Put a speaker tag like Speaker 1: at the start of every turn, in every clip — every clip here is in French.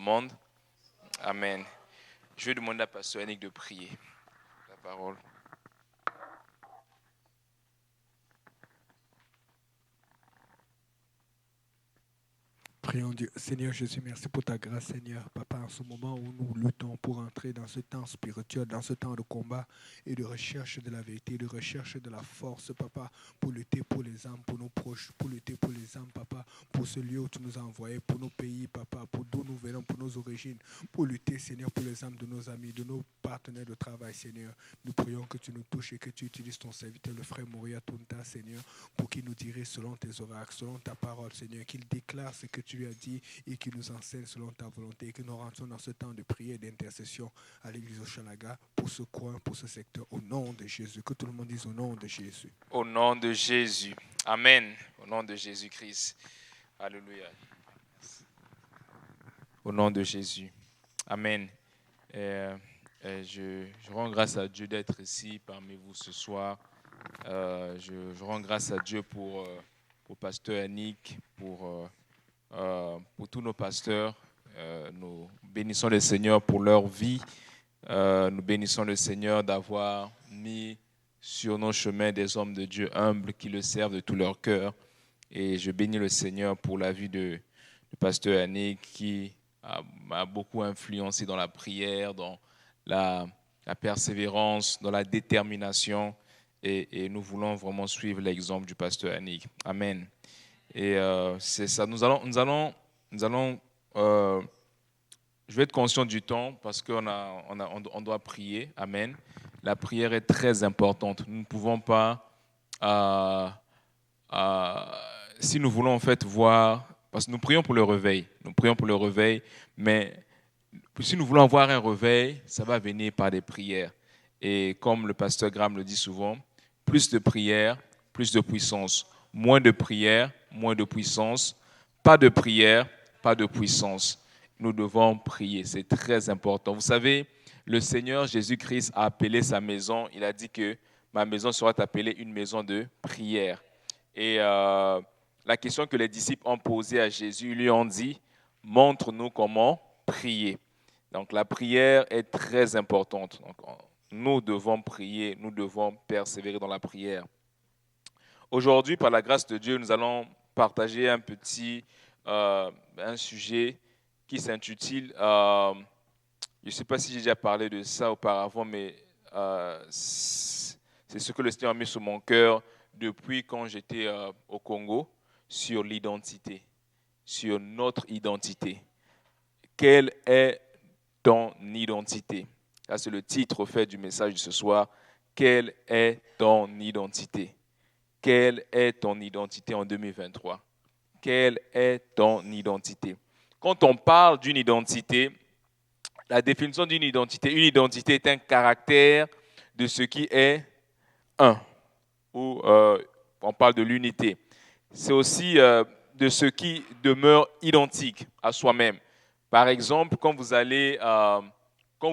Speaker 1: monde. Amen. Je vais demander à Pasteur Yannick de prier. La parole.
Speaker 2: Prions Dieu. Seigneur Jésus, merci pour ta grâce, Seigneur. Papa, en ce moment où nous luttons pour entrer dans ce temps spirituel, dans ce temps de combat et de recherche de la vérité, de recherche de la force, Papa, pour lutter pour les âmes, pour nos proches, pour lutter pour les âmes, Papa, pour ce lieu où tu nous as envoyés, pour nos pays, Papa, pour d'où nous venons, pour nos origines, pour lutter, Seigneur, pour les âmes de nos amis, de nos partenaires de travail, Seigneur. Nous prions que tu nous touches et que tu utilises ton serviteur, le frère Moria Tunta, Seigneur, pour qu'il nous dirige selon tes oracles, selon ta parole, Seigneur, qu'il déclare ce que tu lui as dit et qu'il nous enseigne selon ta volonté, et que nous rentrons dans ce temps de prière et d'intercession à l'église Oshalaga pour ce coin, pour ce secteur, au nom de Jésus. Que tout le monde dise au nom de Jésus.
Speaker 1: Au nom de Jésus. Amen. Au nom de Jésus-Christ. Alléluia. Au nom de Jésus. Amen. Je rends grâce à Dieu d'être ici parmi vous ce soir. Je rends grâce à Dieu pour Pasteur Yannick, pour tous nos pasteurs. Nous bénissons le Seigneur pour leur vie. Nous bénissons le Seigneur d'avoir mis sur nos chemins des hommes de Dieu humbles qui le servent de tout leur cœur. Et je bénis le Seigneur pour la vie de pasteur Yannick qui m'a beaucoup influencé dans la prière, dans la persévérance, dans la détermination. Et nous voulons vraiment suivre l'exemple du pasteur Yannick. Amen. Et c'est ça. Nous allons je vais être conscient du temps parce qu'on doit prier. Amen. La prière est très importante. Nous ne pouvons pas, si nous voulons en fait voir, parce que nous prions pour le réveil. Nous prions pour le réveil, mais si nous voulons avoir un réveil, ça va venir par des prières. Et comme le pasteur Graham le dit souvent, plus de prières, plus de puissance. Moins de prières, moins de puissance. Pas de prières, pas de puissance. Nous devons prier, c'est très important. Vous savez, le Seigneur Jésus-Christ a appelé sa maison, il a dit que ma maison sera appelée une maison de prière. Et la question que les disciples ont posée à Jésus, ils lui ont dit, montre-nous comment prier. Donc la prière est très importante. Donc, nous devons prier, nous devons persévérer dans la prière. Aujourd'hui, par la grâce de Dieu, nous allons partager un sujet qui s'intitule, je ne sais pas si j'ai déjà parlé de ça auparavant, mais c'est ce que le Seigneur a mis sur mon cœur depuis quand j'étais au Congo, sur l'identité, sur notre identité. Quelle est ton identité? Ça, c'est le titre au fait du message de ce soir. Quelle est ton identité? Quelle est ton identité en 2023? Quelle est ton identité? Quand on parle d'une identité, la définition d'une identité, une identité est un caractère de ce qui est un, ou on parle de l'unité. C'est aussi de ce qui demeure identique à soi-même. Par exemple, quand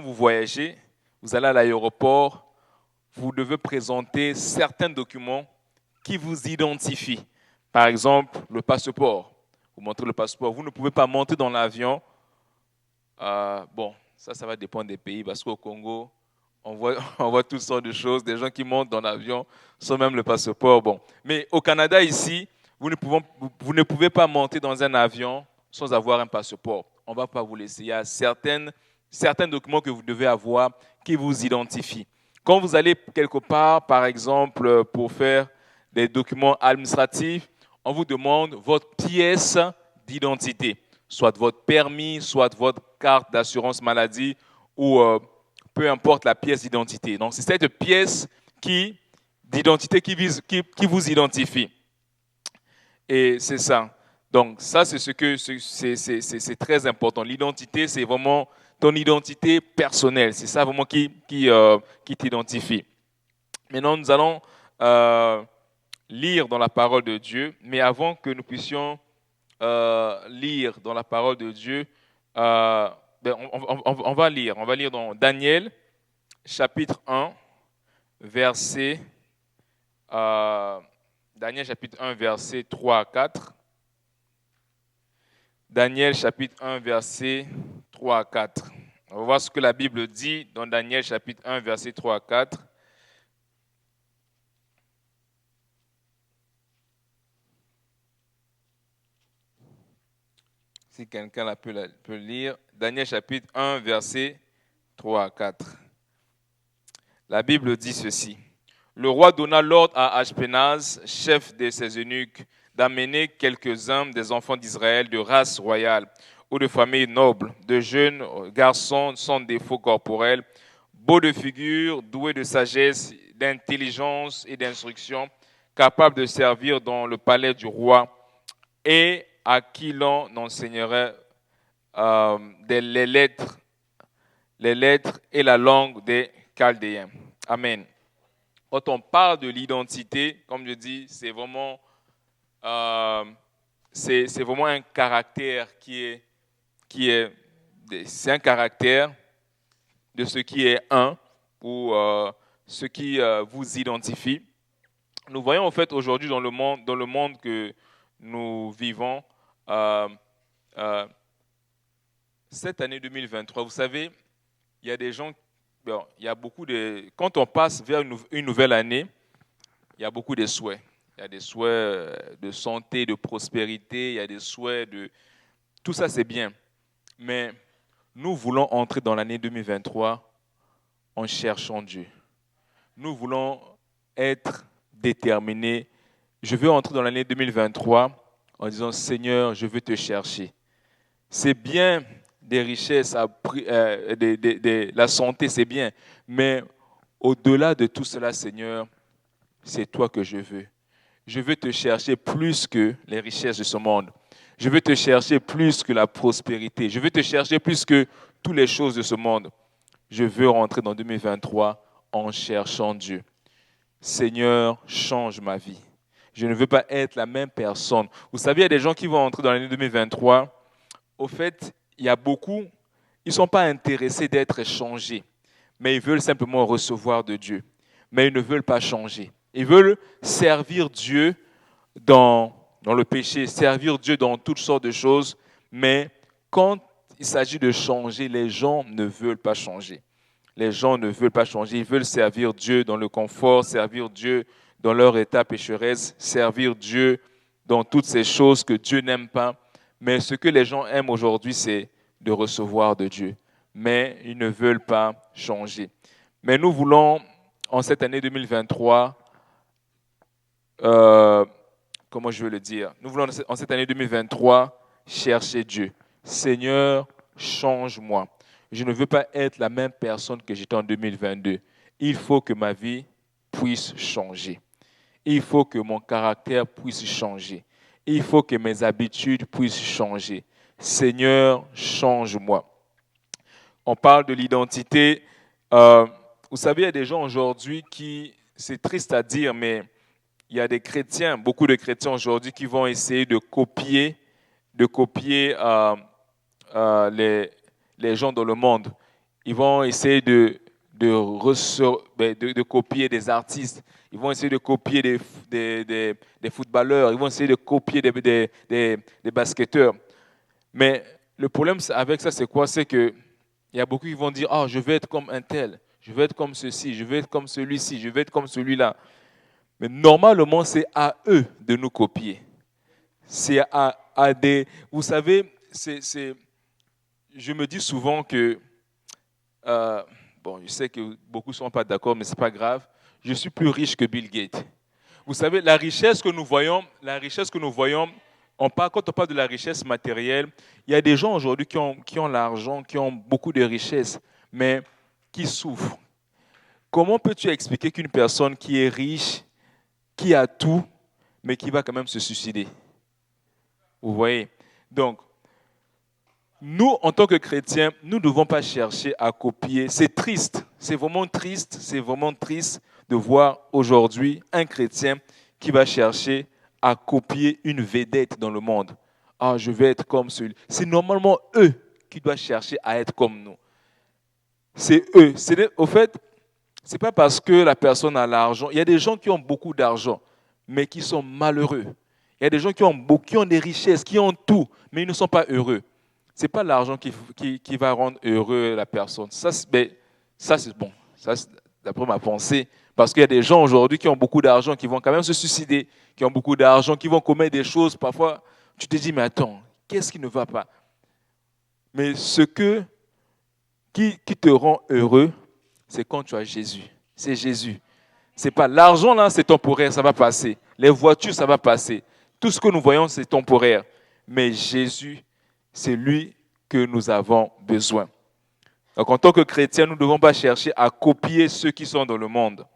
Speaker 1: vous voyagez, vous allez à l'aéroport, vous devez présenter certains documents qui vous identifient. Par exemple, le passeport. Vous montrez le passeport. Vous ne pouvez pas monter dans l'avion. Ça va dépendre des pays, parce qu'au Congo, on voit toutes sortes de choses. Des gens qui montent dans l'avion sans même le passeport. Bon. Mais au Canada, ici, vous ne pouvez pas monter dans un avion sans avoir un passeport. On ne va pas vous laisser. Il y a certains documents que vous devez avoir qui vous identifient. Quand vous allez quelque part, par exemple, pour faire des documents administratifs, on vous demande votre pièce d'identité, soit votre permis, soit votre carte d'assurance maladie ou peu importe la pièce d'identité. Donc, c'est cette pièce d'identité qui vous identifie. Et c'est ça. Donc, ça, c'est très important. L'identité, c'est vraiment ton identité personnelle. C'est ça vraiment qui t'identifie. Maintenant, nous allons lire dans la parole de Dieu. Mais avant que nous puissions lire dans la parole de Dieu, on va lire dans Daniel, chapitre 1, verset Daniel, chapitre 1, verset 3 à 4. Daniel, chapitre 1, verset 3 à 4. On va voir ce que la Bible dit dans Daniel chapitre 1, versets 3 à 4. Si quelqu'un peut lire, Daniel chapitre 1, versets 3 à 4. La Bible dit ceci. Le roi donna l'ordre à Ashpenaz, chef de ses eunuques, d'amener quelques-uns des enfants d'Israël de race royale ou de famille noble, de jeunes garçons sans défaut corporel, beaux de figure, doués de sagesse, d'intelligence et d'instruction, capables de servir dans le palais du roi et à qui l'on enseignerait les lettres et la langue des Chaldéens. Amen. Quand on parle de l'identité, comme je dis, c'est vraiment un caractère c'est un caractère de ce qui est un ou ce qui vous identifie. Nous voyons en fait aujourd'hui dans le monde que nous vivons, cette année 2023, vous savez, il y a des gens, il y a beaucoup de, quand on passe vers une nouvelle année, il y a beaucoup de souhaits. Il y a des souhaits de santé, de prospérité, il y a des souhaits de... Tout ça, c'est bien. Mais nous voulons entrer dans l'année 2023 en cherchant Dieu. Nous voulons être déterminés. Je veux entrer dans l'année 2023 en disant, Seigneur, je veux te chercher. C'est bien des richesses, la santé, c'est bien. Mais au-delà de tout cela, Seigneur, c'est toi que je veux. Je veux te chercher plus que les richesses de ce monde. Je veux te chercher plus que la prospérité. Je veux te chercher plus que toutes les choses de ce monde. Je veux rentrer dans 2023 en cherchant Dieu. Seigneur, change ma vie. Je ne veux pas être la même personne. Vous savez, il y a des gens qui vont entrer dans l'année 2023. Au fait, il y a beaucoup, ils ne sont pas intéressés d'être changés, mais ils veulent simplement recevoir de Dieu. Mais ils ne veulent pas changer. Ils veulent servir Dieu dans le péché, servir Dieu dans toutes sortes de choses, mais quand il s'agit de changer, les gens ne veulent pas changer. Les gens ne veulent pas changer, ils veulent servir Dieu dans le confort, servir Dieu dans leur état pécheresse, servir Dieu dans toutes ces choses que Dieu n'aime pas. Mais ce que les gens aiment aujourd'hui, c'est de recevoir de Dieu. Mais ils ne veulent pas changer. Mais nous voulons, en cette année 2023, comment je veux le dire? Nous voulons, en cette année 2023, chercher Dieu. Seigneur, change-moi. Je ne veux pas être la même personne que j'étais en 2022. Il faut que ma vie puisse changer. Il faut que mon caractère puisse changer. Il faut que mes habitudes puissent changer. Seigneur, change-moi. On parle de l'identité. Vous savez, il y a des gens aujourd'hui qui, c'est triste à dire, mais il y a des chrétiens, beaucoup de chrétiens aujourd'hui qui vont essayer de copier les gens dans le monde. Ils vont essayer de copier des artistes. Ils vont essayer de copier des footballeurs. Ils vont essayer de copier des basketteurs. Mais le problème avec ça, c'est quoi? C'est qu'il y a beaucoup qui vont dire « Ah, je vais être comme un tel. Je vais être comme ceci. Je vais être comme celui-ci. Je vais être comme celui-là. » Mais normalement, c'est à eux de nous copier. C'est à des... Vous savez, je me dis souvent que... je sais que beaucoup ne sont pas d'accord, mais ce n'est pas grave. Je suis plus riche que Bill Gates. Vous savez, la richesse que nous voyons, quand on parle de la richesse matérielle, il y a des gens aujourd'hui qui ont l'argent, qui ont beaucoup de richesses, mais qui souffrent. Comment peux-tu expliquer qu'une personne qui est riche, qui a tout, mais qui va quand même se suicider? Vous voyez? Donc, nous, en tant que chrétiens, nous ne devons pas chercher à copier. C'est triste, c'est vraiment triste de voir aujourd'hui un chrétien qui va chercher à copier une vedette dans le monde. Ah, je vais être comme celui. C'est normalement eux qui doivent chercher à être comme nous. C'est eux. Au fait, ce n'est pas parce que la personne a l'argent. Il y a des gens qui ont beaucoup d'argent, mais qui sont malheureux. Il y a des gens qui ont des richesses, qui ont tout, mais ils ne sont pas heureux. Ce n'est pas l'argent qui va rendre heureux la personne. Ça, c'est bon. Ça, c'est d'après ma pensée. Parce qu'il y a des gens aujourd'hui qui ont beaucoup d'argent, qui vont quand même se suicider, qui ont beaucoup d'argent, qui vont commettre des choses. Parfois, tu te dis, mais attends, qu'est-ce qui ne va pas? Mais qui te rend heureux, c'est quand tu as Jésus. C'est Jésus. C'est pas l'argent, là, c'est temporaire, ça va passer. Les voitures, ça va passer. Tout ce que nous voyons, c'est temporaire. Mais Jésus, c'est lui que nous avons besoin. Donc, en tant que chrétiens, nous ne devons pas chercher à copier ceux qui sont dans le monde.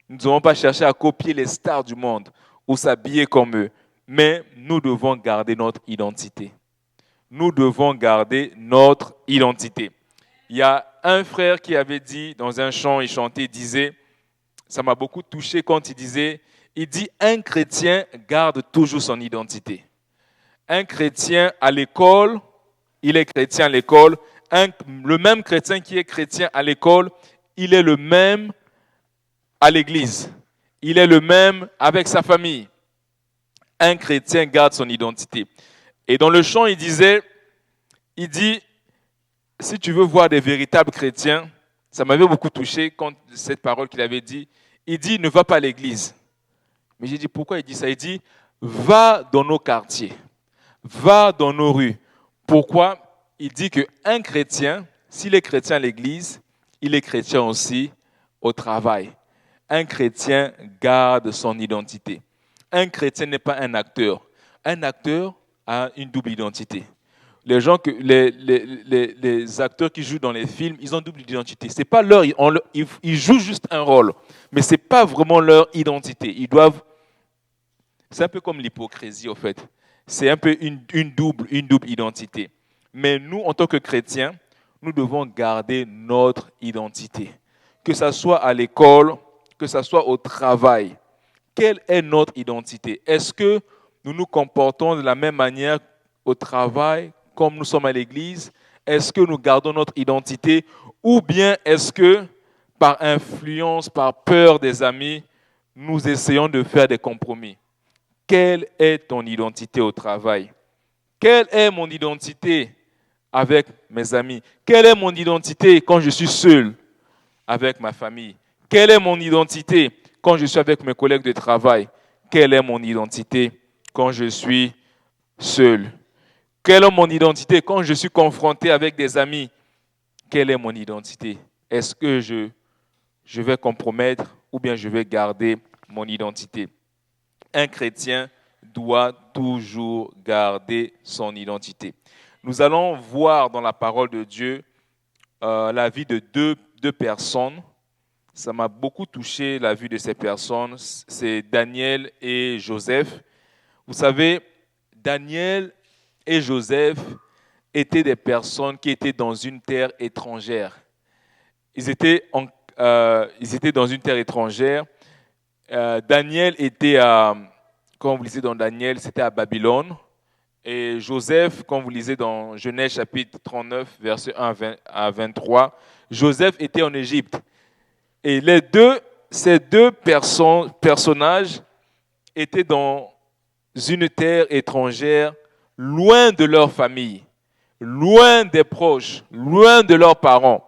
Speaker 1: Nous ne devons pas chercher à copier les stars du monde ou s'habiller comme eux. Mais nous devons garder notre identité. Nous devons garder notre identité. Il y a un frère qui avait dit, dans un chant, il chantait, il disait, ça m'a beaucoup touché quand il dit, un chrétien garde toujours son identité. Un chrétien à l'école, il est chrétien à l'école. Le même chrétien qui est chrétien à l'école, il est le même à l'église. Il est le même avec sa famille. Un chrétien garde son identité. Et dans le chant, il dit, si tu veux voir des véritables chrétiens, ça m'avait beaucoup touché quand cette parole qu'il avait dit, il dit, ne va pas à l'église. Mais j'ai dit, pourquoi il dit ça? Il dit, va dans nos quartiers, va dans nos rues. Pourquoi? Il dit qu'un chrétien, s'il est chrétien à l'église, il est chrétien aussi au travail. Un chrétien garde son identité. Un chrétien n'est pas un acteur. Un acteur a une double identité. Les acteurs qui jouent dans les films, ils ont double identité. C'est pas ils jouent juste un rôle, mais c'est pas vraiment leur identité. C'est un peu comme l'hypocrisie en fait. C'est un peu une double identité. Mais nous, en tant que chrétiens, nous devons garder notre identité. Que ce soit à l'école, que ce soit au travail. Quelle est notre identité? Est-ce que nous nous comportons de la même manière au travail comme nous sommes à l'église? Est-ce que nous gardons notre identité? Ou bien est-ce que, par influence, par peur des amis, nous essayons de faire des compromis? Quelle est ton identité au travail? Quelle est mon identité avec mes amis? Quelle est mon identité quand je suis seul avec ma famille? Quelle est mon identité quand je suis avec mes collègues de travail? Quelle est mon identité quand je suis seul? Quelle est mon identité quand je suis confronté avec des amis? Quelle est mon identité? Est-ce que je vais compromettre ou bien je vais garder mon identité? Un chrétien doit toujours garder son identité. Nous allons voir dans la parole de Dieu la vie de deux personnes. Ça m'a beaucoup touché, la vie de ces personnes. C'est Daniel et Joseph. Vous savez, Daniel et Joseph étaient des personnes qui étaient dans une terre étrangère. Ils étaient dans une terre étrangère. Daniel était comme vous lisez dans Daniel, c'était à Babylone. Et Joseph, comme vous lisez dans Genèse chapitre 39, versets 1 à 23, Joseph était en Égypte. Et ces deux personnages étaient dans une terre étrangère, loin de leur famille, loin des proches, loin de leurs parents.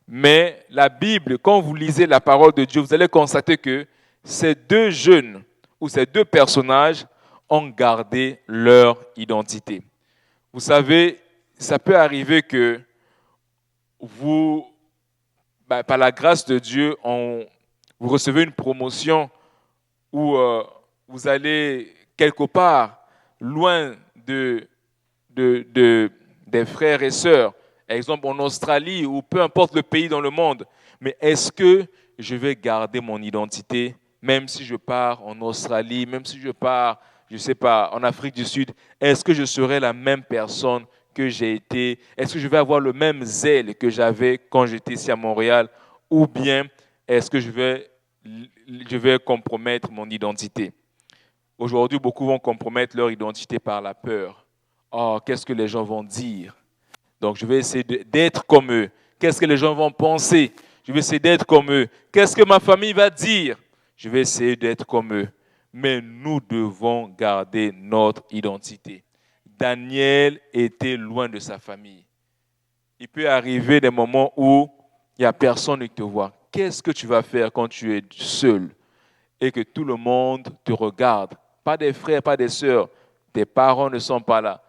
Speaker 1: Mais la Bible, quand vous lisez la parole de Dieu, vous allez constater que ces deux jeunes ou ces deux personnages ont gardé leur identité. Vous savez, ça peut arriver que par la grâce de Dieu, vous recevez une promotion où vous allez quelque part loin des frères et sœurs, par exemple en Australie ou peu importe le pays dans le monde. Mais est-ce que je vais garder mon identité même si je pars en Australie, même si je pars, je ne sais pas, en Afrique du Sud? Est-ce que je serai la même personne que j'ai été? Est-ce que je vais avoir le même zèle que j'avais quand j'étais ici à Montréal? Ou bien est-ce que je vais compromettre mon identité? Aujourd'hui, beaucoup vont compromettre leur identité par la peur. Oh, qu'est-ce que les gens vont dire? Donc, je vais essayer d'être comme eux. Qu'est-ce que les gens vont penser? Je vais essayer d'être comme eux. Qu'est-ce que ma famille va dire? Je vais essayer d'être comme eux. Mais nous devons garder notre identité. Daniel était loin de sa famille. Il peut arriver des moments où il n'y a personne qui te voit. Qu'est-ce que tu vas faire quand tu es seul et que tout le monde te regarde? Pas des frères, pas des sœurs. Tes parents ne sont pas là.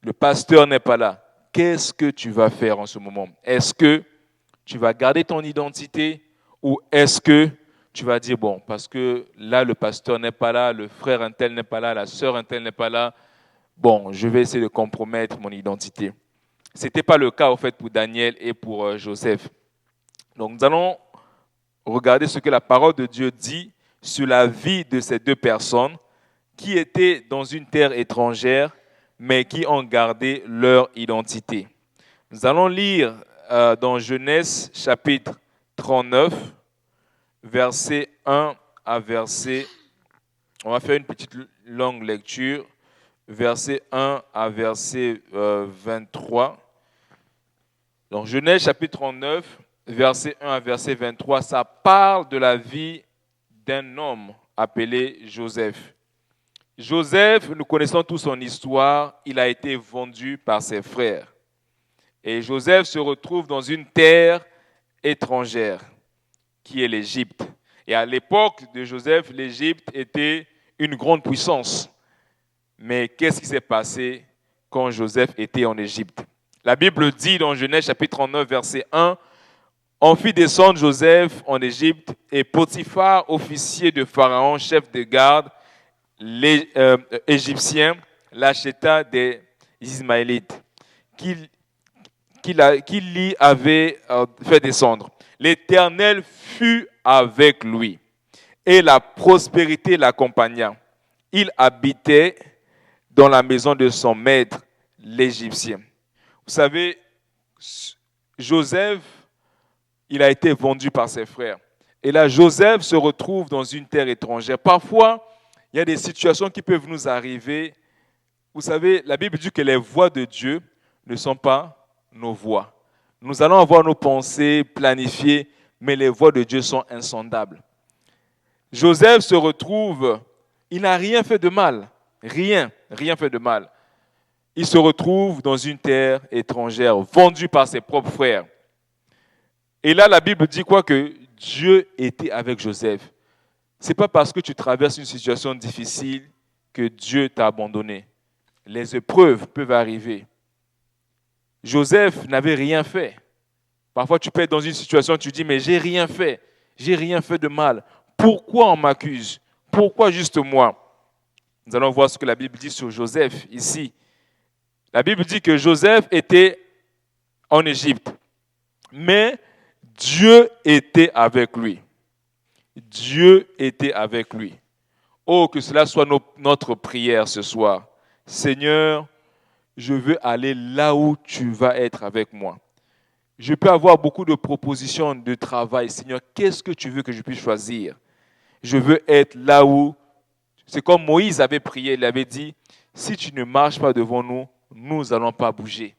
Speaker 1: Le pasteur n'est pas là. Qu'est-ce que tu vas faire en ce moment? Est-ce que tu vas garder ton identité ou est-ce que tu vas dire, bon, parce que là, le pasteur n'est pas là, le frère un tel n'est pas là, la sœur un tel n'est pas là, bon, je vais essayer de compromettre mon identité. Ce n'était pas le cas, en fait, pour Daniel et pour Joseph. Donc, nous allons regarder ce que la parole de Dieu dit sur la vie de ces deux personnes qui étaient dans une terre étrangère, mais qui ont gardé leur identité. Nous allons lire dans Genèse chapitre 39, verset 1 à verset... On va faire une petite longue lecture, verset 1 à verset 23. Donc Genèse chapitre 39, verset 1 à verset 23, ça parle de la vie d'un homme appelé Joseph. Joseph, nous connaissons tous son histoire, il a été vendu par ses frères. Et Joseph se retrouve dans une terre étrangère, qui est l'Égypte. Et à l'époque de Joseph, l'Égypte était une grande puissance. Mais qu'est-ce qui s'est passé quand Joseph était en Égypte? La Bible dit dans Genèse chapitre 39, verset 1, « On fit descendre Joseph en Égypte, et Potiphar, officier de Pharaon, chef de garde, l'Égyptien, l'acheta des Ismaélites, qu'il l'y avait fait descendre. L'Éternel fut avec lui, et la prospérité l'accompagna. Il habitait dans la maison de son maître, l'Égyptien. » Vous savez, Joseph, il a été vendu par ses frères. Et là, Joseph se retrouve dans une terre étrangère. Parfois, il y a des situations qui peuvent nous arriver. Vous savez, la Bible dit que les voies de Dieu ne sont pas nos voies. Nous allons avoir nos pensées planifiées, mais les voies de Dieu sont insondables. Joseph se retrouve, il n'a rien fait de mal. Rien fait de mal. Il se retrouve dans une terre étrangère, vendu par ses propres frères. Et là, la Bible dit quoi? Que Dieu était avec Joseph. Ce n'est pas parce que tu traverses une situation difficile que Dieu t'a abandonné. Les épreuves peuvent arriver. Joseph n'avait rien fait. Parfois, tu peux être dans une situation, tu dis, mais j'ai rien fait de mal. Pourquoi on m'accuse? Pourquoi juste moi? Nous allons voir ce que la Bible dit sur Joseph ici. La Bible dit que Joseph était en Égypte, mais Dieu était avec lui. Dieu était avec lui. Oh, que cela soit notre prière ce soir. Seigneur, je veux aller là où tu vas être avec moi. Je peux avoir beaucoup de propositions de travail. Seigneur, qu'est-ce que tu veux que je puisse choisir? Je veux être là où... C'est comme Moïse avait prié, il avait dit, si tu ne marches pas devant nous, nous n'allons pas bouger.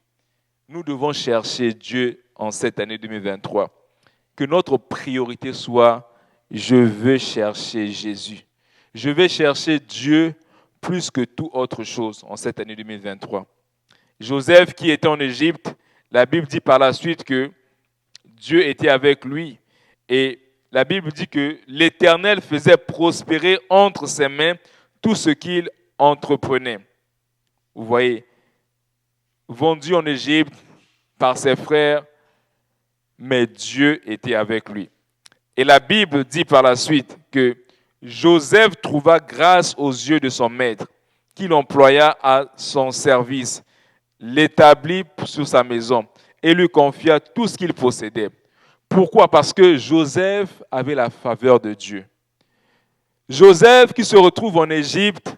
Speaker 1: Nous devons chercher Dieu en cette année 2023. Que notre priorité soit, je veux chercher Jésus. Je vais chercher Dieu plus que toute autre chose en cette année 2023. Joseph qui était en Égypte, la Bible dit par la suite que Dieu était avec lui. Et la Bible dit que l'Éternel faisait prospérer entre ses mains tout ce qu'il entreprenait. Vous voyez, vendu en Égypte par ses frères, mais Dieu était avec lui. Et la Bible dit par la suite que Joseph trouva grâce aux yeux de son maître, qu'il employa à son service, l'établit sur sa maison et lui confia tout ce qu'il possédait. Pourquoi? Parce que Joseph avait la faveur de Dieu. Joseph qui se retrouve en Égypte,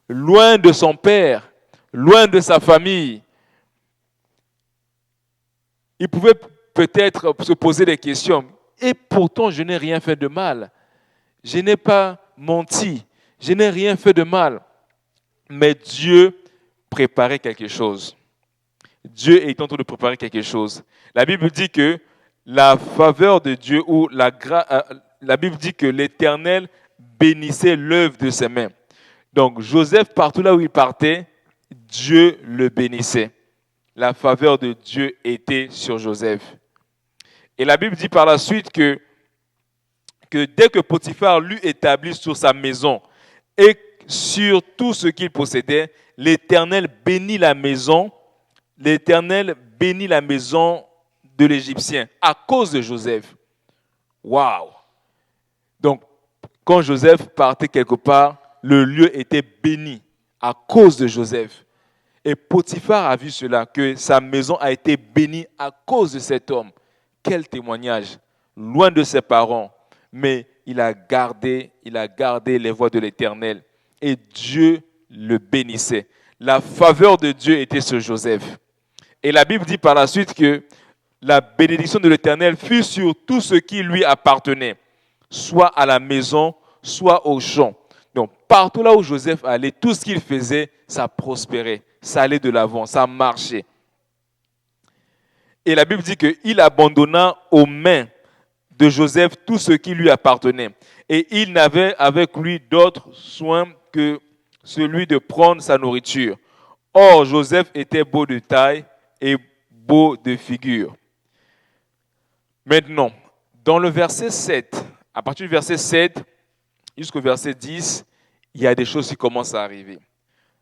Speaker 1: loin de son père, loin de sa famille. Il pouvait peut-être se poser des questions. Et pourtant, je n'ai rien fait de mal. Je n'ai pas menti. Je n'ai rien fait de mal. Mais Dieu préparait quelque chose. Dieu est en train de préparer quelque chose. La Bible dit que la faveur de Dieu, ou la Bible dit que l'Éternel bénissait l'œuvre de ses mains. Donc, Joseph, partout là où il partait, Dieu le bénissait. La faveur de Dieu était sur Joseph. Et la Bible dit par la suite que dès que Potiphar l'eut établi sur sa maison et sur tout ce qu'il possédait, l'Éternel bénit la maison de l'Égyptien à cause de Joseph. Waouh! Donc, quand Joseph partait quelque part, le lieu était béni à cause de Joseph. Et Potiphar a vu cela, que sa maison a été bénie à cause de cet homme. Quel témoignage! Loin de ses parents, mais il a gardé les voies de l'Éternel. Et Dieu le bénissait. La faveur de Dieu était sur Joseph. Et la Bible dit par la suite que la bénédiction de l'Éternel fut sur tout ce qui lui appartenait, soit à la maison, soit au champ. Donc, partout là où Joseph allait, tout ce qu'il faisait, ça prospérait, ça allait de l'avant, ça marchait. Et la Bible dit qu'il abandonna aux mains de Joseph tout ce qui lui appartenait. Et il n'avait avec lui d'autre soin que celui de prendre sa nourriture. Or, Joseph était beau de taille et beau de figure. Maintenant, dans le verset 7, à partir du verset 7 jusqu'au verset 10, il y a des choses qui commencent à arriver.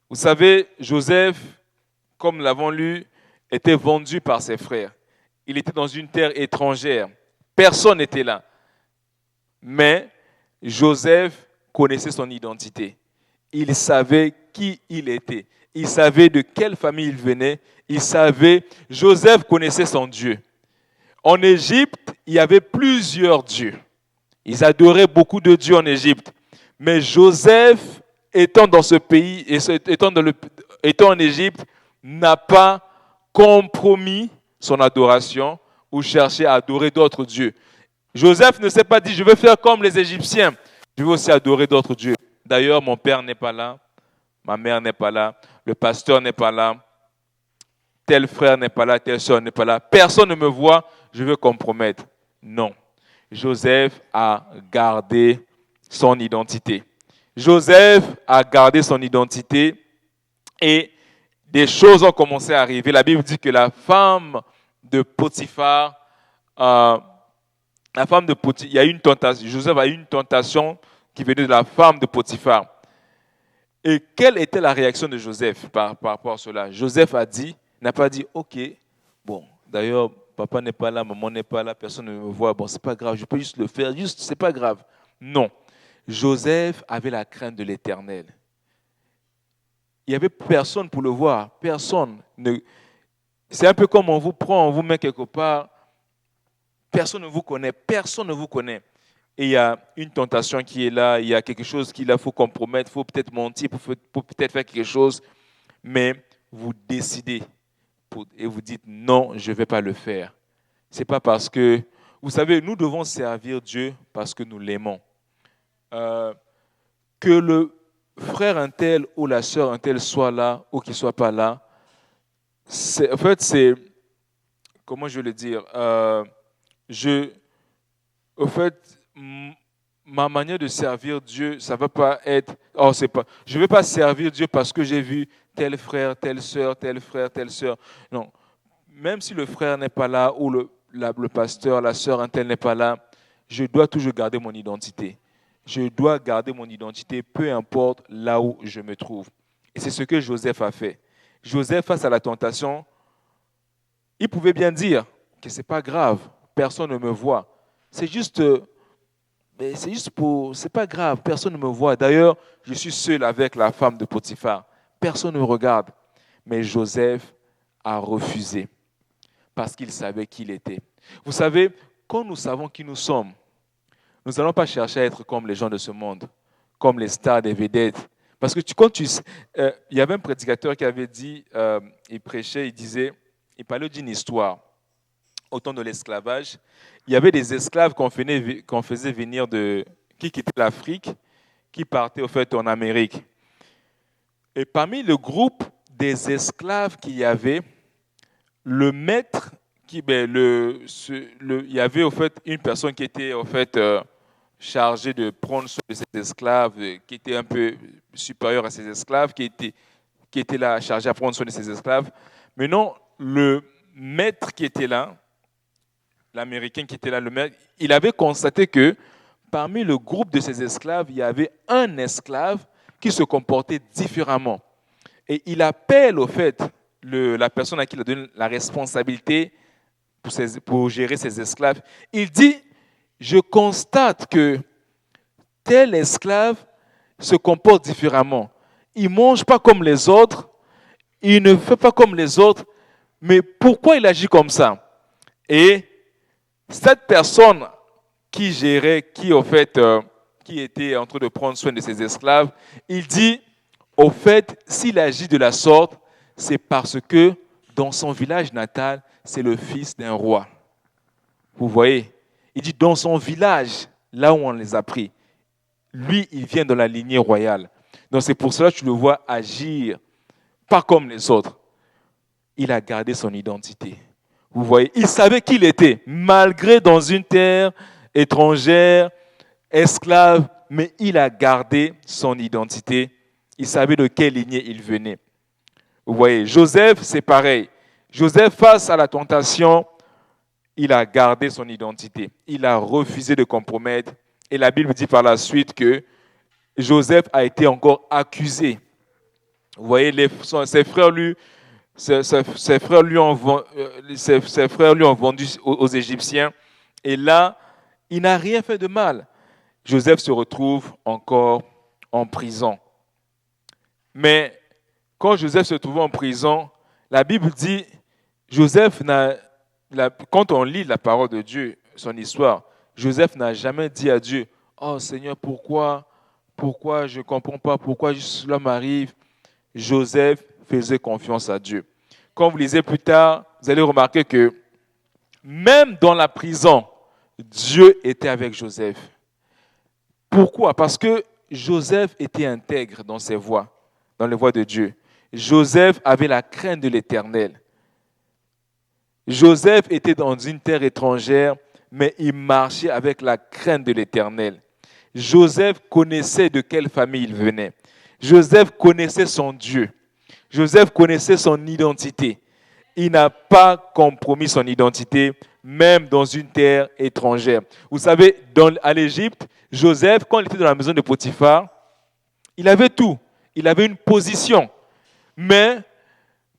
Speaker 1: Vous savez, Joseph, comme nous l'avons lu, était vendu par ses frères. Il était dans une terre étrangère. Personne n'était là. Mais Joseph connaissait son identité. Il savait qui il était. Il savait de quelle famille il venait. Joseph connaissait son Dieu. En Égypte, il y avait plusieurs dieux. Ils adoraient beaucoup de dieux en Égypte. Mais Joseph, étant dans ce pays, étant en Égypte, n'a pas compromis son adoration ou cherché à adorer d'autres dieux. Joseph ne s'est pas dit, je veux faire comme les Égyptiens. Je veux aussi adorer d'autres dieux. D'ailleurs, mon père n'est pas là, ma mère n'est pas là, le pasteur n'est pas là, tel frère n'est pas là, telle soeur n'est pas là. Personne ne me voit, je veux compromettre. Non. Joseph a gardé son identité. Joseph a gardé son identité et des choses ont commencé à arriver. La Bible dit que la femme de Potiphar, il y a eu une tentation. Joseph a eu une tentation qui venait de la femme de Potiphar. Et quelle était la réaction de Joseph par rapport à cela? Joseph n'a pas dit, ok, bon, d'ailleurs, papa n'est pas là, maman n'est pas là, personne ne me voit, bon, c'est pas grave, je peux juste le faire, c'est pas grave. Non. Joseph avait la crainte de l'Éternel. Il n'y avait personne pour le voir, personne. C'est un peu comme on vous prend, on vous met quelque part, personne ne vous connaît. Et il y a une tentation qui est là, il y a quelque chose qu'il faut compromettre, il faut peut-être mentir, pour peut-être faire quelque chose, mais vous décidez et vous dites non, je ne vais pas le faire. Ce n'est pas parce que, vous savez, nous devons servir Dieu parce que nous l'aimons. Que le frère un tel ou la sœur un tel soit là ou qu'il ne soit pas là, comment je vais le dire, ma manière de servir Dieu, ça ne va pas être, je ne vais pas servir Dieu parce que j'ai vu tel frère, telle sœur, tel frère, telle sœur. Non, même si le frère n'est pas là ou le pasteur, la sœur un tel n'est pas là, je dois toujours garder mon identité. Je dois garder mon identité, peu importe là où je me trouve. Et c'est ce que Joseph a fait. Joseph, face à la tentation, il pouvait bien dire que ce n'est pas grave, personne ne me voit. C'est pas grave, personne ne me voit. D'ailleurs, je suis seul avec la femme de Potiphar. Personne ne me regarde. Mais Joseph a refusé parce qu'il savait qui il était. Vous savez, quand nous savons qui nous sommes, nous n'allons pas chercher à être comme les gens de ce monde, comme les stars, des vedettes. Parce que il y avait un prédicateur qui avait dit, il prêchait, il parlait d'une histoire. Au temps de l'esclavage, il y avait des esclaves qu'on faisait venir qui quittaient l'Afrique, qui partaient au fait en Amérique. Et parmi le groupe des esclaves qu'il y avait, le maître, il y avait au fait une personne qui était au fait chargée de prendre soin de ces esclaves, qui était un peu supérieure à ces esclaves, qui était qui était là, chargé à prendre soin de ses esclaves. Maintenant, le maître qui était là, l'Américain qui était là, le maître, il avait constaté que parmi le groupe de ses esclaves, il y avait un esclave qui se comportait différemment. Et il appelle au fait la personne à qui il a donné la responsabilité pour gérer ses esclaves. Il dit, je constate que tel esclave se comporte différemment. Il ne mange pas comme les autres, il ne fait pas comme les autres, mais pourquoi il agit comme ça? Et cette personne qui gérait, qui était en train de prendre soin de ses esclaves, il dit, au fait, s'il agit de la sorte, c'est parce que dans son village natal, c'est le fils d'un roi. Vous voyez? Il dit, dans son village, là où on les a pris, lui, il vient de la lignée royale. Donc c'est pour cela que tu le vois agir, pas comme les autres. Il a gardé son identité. Vous voyez, il savait qui il était, malgré dans une terre étrangère, esclave, mais il a gardé son identité. Il savait de quelle lignée il venait. Vous voyez, Joseph, c'est pareil. Joseph, face à la tentation, il a gardé son identité. Il a refusé de compromettre. Et la Bible dit par la suite que Joseph a été encore accusé. Vous voyez, ses frères lui ont vendu aux Égyptiens. Et là, il n'a rien fait de mal. Joseph se retrouve encore en prison. Mais quand Joseph se trouvait en prison, la Bible dit, quand on lit la parole de Dieu, son histoire, Joseph n'a jamais dit à Dieu, oh Seigneur, pourquoi je ne comprends pas, pourquoi cela m'arrive? Joseph faisait confiance à Dieu. Quand vous lisez plus tard, vous allez remarquer que même dans la prison, Dieu était avec Joseph. Pourquoi? Parce que Joseph était intègre dans ses voies, dans les voies de Dieu. Joseph avait la crainte de l'Éternel. Joseph était dans une terre étrangère, mais il marchait avec la crainte de l'Éternel. Joseph connaissait de quelle famille il venait. Joseph connaissait son Dieu. Joseph connaissait son identité. Il n'a pas compromis son identité, même dans une terre étrangère. Vous savez, à l'Égypte, Joseph, quand il était dans la maison de Potiphar, il avait tout. Il avait une position. Mais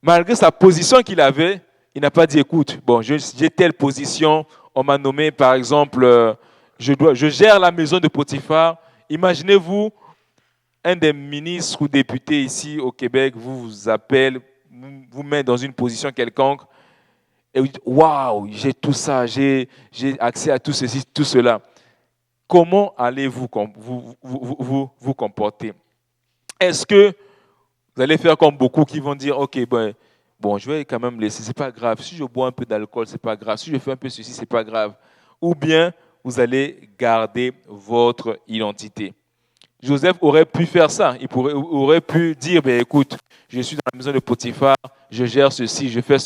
Speaker 1: malgré sa position qu'il avait, il n'a pas dit, écoute, bon, j'ai telle position, on m'a nommé, par exemple, je gère la maison de Potiphar. Imaginez-vous, un des ministres ou députés ici au Québec vous appelle, vous met dans une position quelconque, et vous dites, waouh, j'ai tout ça, j'ai accès à tout ceci, tout cela. Comment allez-vous vous comporter? Est-ce que vous allez faire comme beaucoup qui vont dire, ok, bon, je vais quand même laisser, c'est pas grave. Si je bois un peu d'alcool, c'est pas grave. Si je fais un peu ceci, c'est pas grave. Ou bien vous allez garder votre identité. Joseph aurait pu faire ça. Il aurait pu dire, écoute, je suis dans la maison de Potiphar, je gère ceci, je fais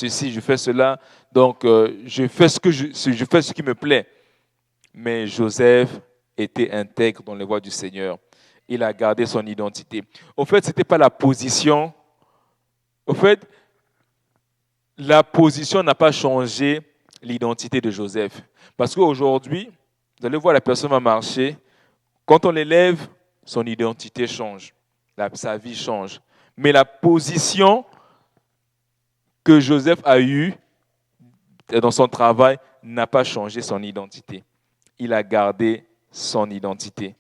Speaker 1: cela. Donc, je fais ce qui me plaît. Mais Joseph était intègre dans les voies du Seigneur. Il a gardé son identité. Au fait, ce n'était pas la position. Au fait, la position n'a pas changé l'identité de Joseph. Parce qu'aujourd'hui, vous allez voir, la personne va marcher. Quand on l'élève, son identité change. Sa vie change. Mais la position que Joseph a eue dans son travail n'a pas changé son identité. Il a gardé son identité.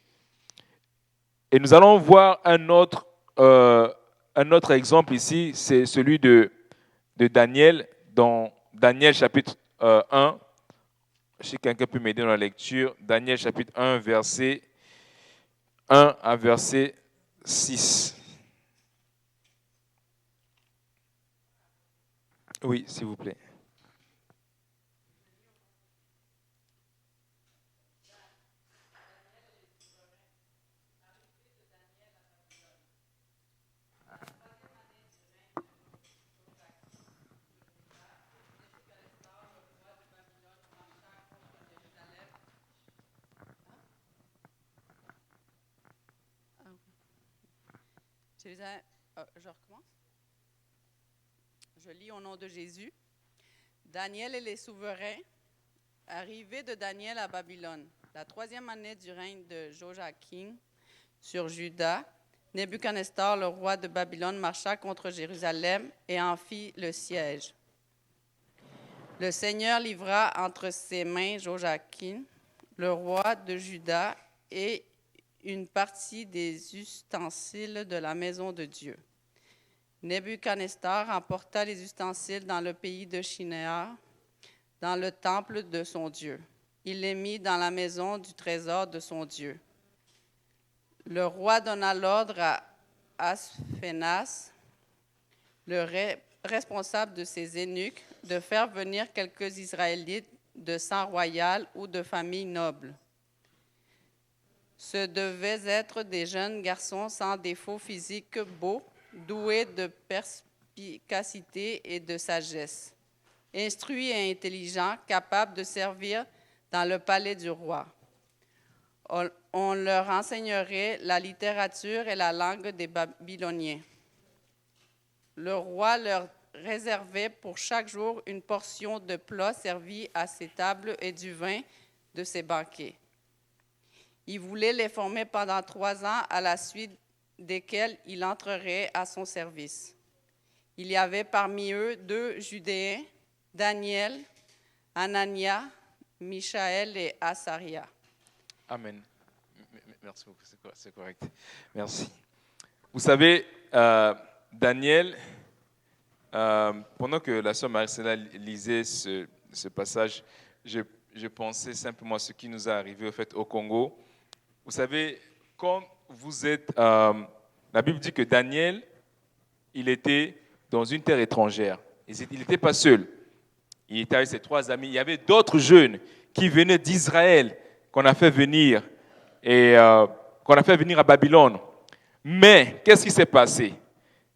Speaker 1: Et nous allons voir un autre exemple ici, c'est celui de Daniel, dans Daniel chapitre 1. Si quelqu'un peut m'aider dans la lecture, Daniel chapitre 1, verset 1 à verset 6. Oui, s'il vous plaît.
Speaker 3: Je recommence? Je lis au nom de Jésus. Daniel et les souverains. Arrivée de Daniel à Babylone. La 3e année du règne de Joachim sur Juda, Nebuchadnezzar, le roi de Babylone, marcha contre Jérusalem et en fit le siège. Le Seigneur livra entre ses mains Joachim, le roi de Juda, et une partie des ustensiles de la maison de Dieu. Nebuchadnezzar emporta les ustensiles dans le pays de Shinéar, dans le temple de son Dieu. Il les mit dans la maison du trésor de son Dieu. Le roi donna l'ordre à Asphénas, le responsable de ses eunuques, de faire venir quelques Israélites de sang royal ou de famille noble. Ce devaient être des jeunes garçons sans défaut physique, beaux, doués de perspicacité et de sagesse, instruits et intelligents, capables de servir dans le palais du roi. On leur enseignerait la littérature et la langue des Babyloniens. Le roi leur réservait pour chaque jour une portion de plats servis à ses tables et du vin de ses banquets. Il voulait les former pendant 3 ans, à la suite desquels il entrerait à son service. Il y avait parmi eux 2 Judéens, Daniel, Anania, Michaël et Asaria.
Speaker 1: Amen. Merci beaucoup, c'est correct. Merci. Vous savez, Daniel, pendant que la sœur Marcella lisait ce passage, je pensais simplement à ce qui nous est arrivé au Congo. Vous savez, quand vous êtes... la Bible dit que Daniel, il était dans une terre étrangère. Il n'était pas seul. Il était avec ses 3 amis. Il y avait d'autres jeunes qui venaient d'Israël, qu'on a fait venir à Babylone. Mais qu'est-ce qui s'est passé?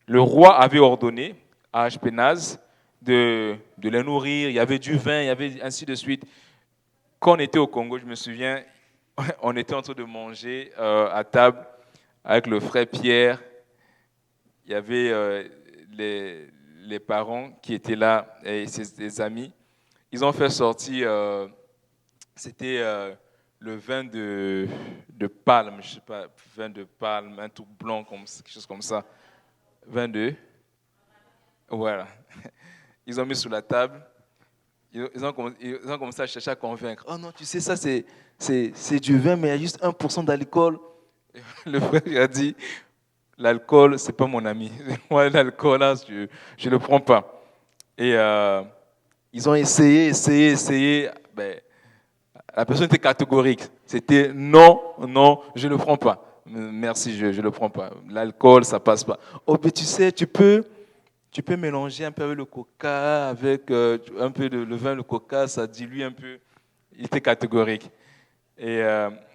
Speaker 1: Le roi avait ordonné à Ashpenaz de les nourrir. Il y avait du vin, il y avait ainsi de suite. Quand on était au Congo, je me souviens, on était en train de manger à table avec le frère Pierre. Il y avait les parents qui étaient là et ses amis. Ils ont fait sortir, c'était le vin de palme, je ne sais pas, vin de palme, un truc blanc, quelque chose comme ça. Vin de... Voilà. Ils ont mis sur la table. Ils ont commencé à chercher à convaincre. Oh non, tu sais, ça c'est du vin, mais il y a juste 1% d'alcool. Le frère a dit, l'alcool, ce n'est pas mon ami. Moi, l'alcool, là, je ne le prends pas. Et ils ont essayé. Ben, la personne était catégorique. C'était non, je ne le prends pas. Merci, je ne le prends pas. L'alcool, ça ne passe pas. Oh, mais tu sais, tu peux mélanger un peu avec le coca, avec un peu de le vin, le coca, ça dilue un peu. Il était catégorique. Et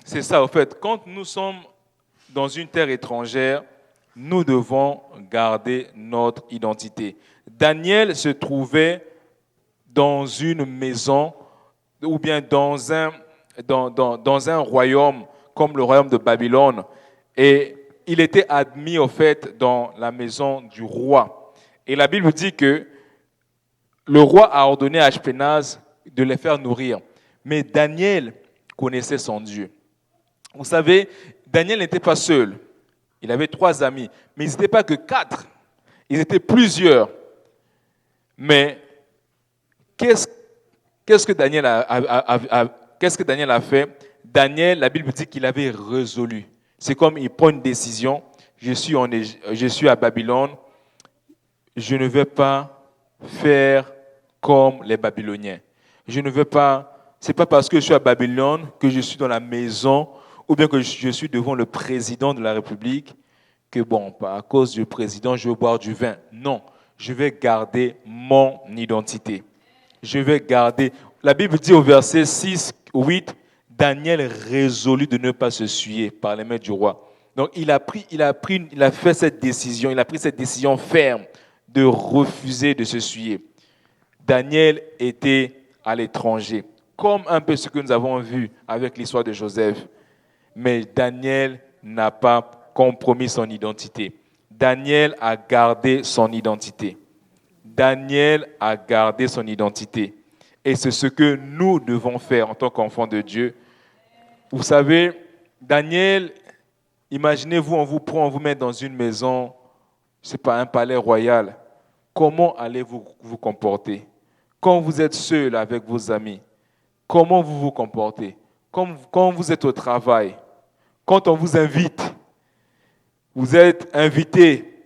Speaker 1: c'est ça, en fait. Quand nous sommes dans une terre étrangère, nous devons garder notre identité. Daniel se trouvait dans une maison ou bien dans un royaume comme le royaume de Babylone. Et il était admis, au fait, dans la maison du roi. Et la Bible dit que le roi a ordonné à Ashpenaz de les faire nourrir. Mais Daniel connaissait son Dieu. Vous savez, Daniel n'était pas seul. Il avait 3 amis. Mais ils n'étaient pas que 4. Ils étaient plusieurs. Mais qu'est-ce que Daniel a fait? Daniel, la Bible dit qu'il avait résolu. C'est comme il prend une décision. Je suis à Babylone. Je ne vais pas faire comme les Babyloniens. Je ne veux pas. C'est pas parce que je suis à Babylone que je suis dans la maison ou bien que je suis devant le président de la République que à cause du président, je veux boire du vin. Non, je vais garder mon identité. Je vais garder. La Bible dit au verset 6, 8, Daniel résolut de ne pas se souiller par les mains du roi. Donc il a fait cette décision, il a pris cette décision ferme de refuser de se souiller. Daniel était à l'étranger, comme un peu ce que nous avons vu avec l'histoire de Joseph. Mais Daniel n'a pas compromis son identité. Daniel a gardé son identité. Daniel a gardé son identité. Et c'est ce que nous devons faire en tant qu'enfants de Dieu. Vous savez, Daniel, imaginez-vous, on vous prend, on vous met dans une maison, je ne sais pas, un palais royal. Comment allez-vous vous comporter? Quand vous êtes seul avec vos amis, comment vous vous comportez? Quand vous êtes au travail, quand on vous invite, vous êtes invité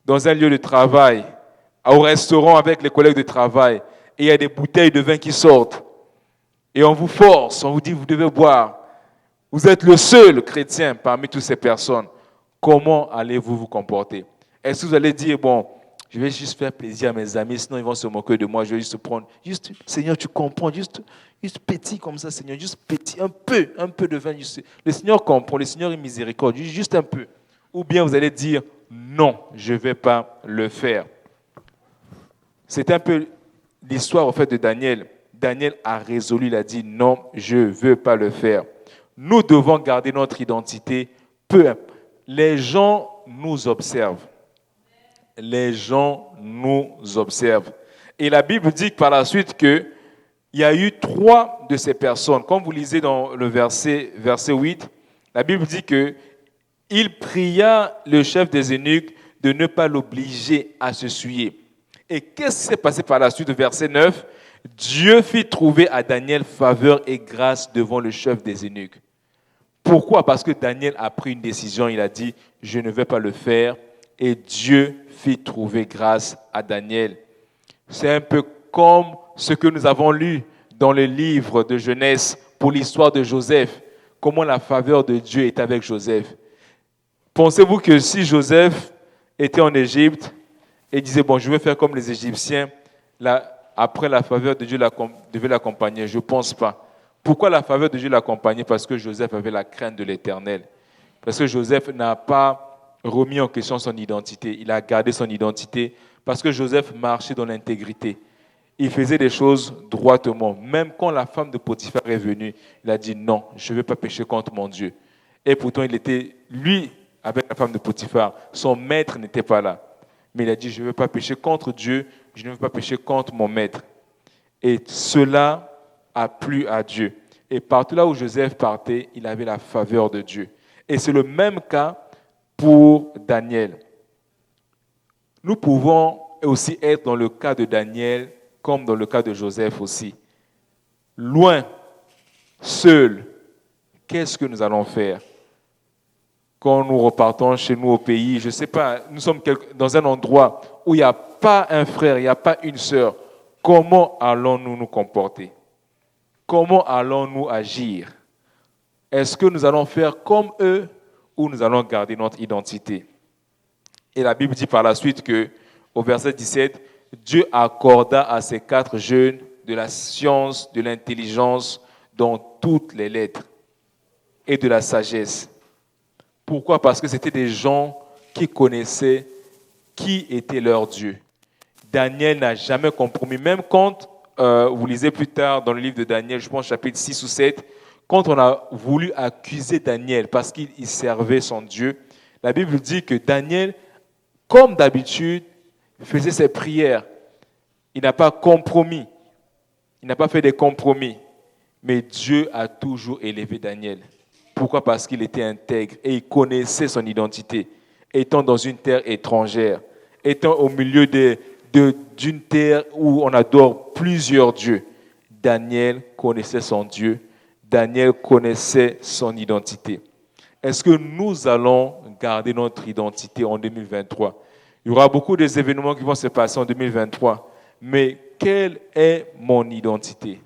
Speaker 1: dans un lieu de travail, au restaurant avec les collègues de travail, et il y a des bouteilles de vin qui sortent. Et on vous force, on vous dit, vous devez boire. Vous êtes le seul chrétien parmi toutes ces personnes. Comment allez-vous vous comporter? Est-ce que vous allez dire, bon, je vais juste faire plaisir à mes amis, sinon ils vont se moquer de moi, je vais juste prendre, juste, Seigneur, tu comprends, juste petit comme ça, Seigneur, juste petit, un peu de vin. Juste. Le Seigneur comprend, le Seigneur est miséricordieux, juste un peu. Ou bien vous allez dire, non, je ne vais pas le faire. C'est un peu l'histoire au fait de Daniel. Daniel a résolu, il a dit, non, je ne veux pas le faire. Nous devons garder notre identité, peu importe. Les gens nous observent. Les gens nous observent. Et la Bible dit par la suite qu'il y a eu 3 de ces personnes. Comme vous lisez dans le verset 8, la Bible dit qu'il pria le chef des eunuques de ne pas l'obliger à se souiller. Et qu'est-ce qui s'est passé par la suite, verset 9? Dieu fit trouver à Daniel faveur et grâce devant le chef des eunuques. Pourquoi? Parce que Daniel a pris une décision, il a dit, je ne vais pas le faire. Et Dieu fit trouver grâce à Daniel. C'est un peu comme ce que nous avons lu dans le livre de Genèse pour l'histoire de Joseph. Comment la faveur de Dieu est avec Joseph. Pensez-vous que si Joseph était en Égypte et disait, bon, je vais faire comme les Égyptiens, après la faveur de Dieu devait l'accompagner? Je ne pense pas. Pourquoi la faveur de Dieu l'accompagnait? Parce que Joseph avait la crainte de l'Éternel. Parce que Joseph n'a pas remis en question son identité. Il a gardé son identité parce que Joseph marchait dans l'intégrité. Il faisait des choses droitement. Même quand la femme de Potiphar est venue, il a dit non, je ne vais pas pécher contre mon Dieu. Et pourtant, il était, lui, avec la femme de Potiphar, son maître n'était pas là. Mais il a dit, je ne veux pas pécher contre Dieu, je ne veux pas pécher contre mon maître. Et cela a plu à Dieu. Et partout là où Joseph partait, il avait la faveur de Dieu. Et c'est le même cas pour Daniel. Nous pouvons aussi être dans le cas de Daniel comme dans le cas de Joseph aussi. Loin, seul, qu'est-ce que nous allons faire? Quand nous repartons chez nous au pays, je ne sais pas, nous sommes dans un endroit où il n'y a pas un frère, il n'y a pas une sœur. Comment allons-nous nous comporter? Comment allons-nous agir? Est-ce que nous allons faire comme eux ou nous allons garder notre identité? Et la Bible dit par la suite au verset 17, Dieu accorda à ces 4 jeunes de la science, de l'intelligence dans toutes les lettres et de la sagesse. Pourquoi? Parce que c'était des gens qui connaissaient qui était leur Dieu. Daniel n'a jamais compromis, même quand, vous lisez plus tard dans le livre de Daniel, je pense chapitre 6 ou 7, quand on a voulu accuser Daniel parce qu'il servait son Dieu, la Bible dit que Daniel, comme d'habitude, faisait ses prières. Il n'a pas compromis. Il n'a pas fait des compromis. Mais Dieu a toujours élevé Daniel. Pourquoi? Parce qu'il était intègre et il connaissait son identité. Étant dans une terre étrangère, étant au milieu d'une terre où on adore plusieurs dieux, Daniel connaissait son Dieu. Daniel connaissait son identité. Est-ce que nous allons garder notre identité en 2023? Il y aura beaucoup d'événements qui vont se passer en 2023. Mais quelle est mon identité?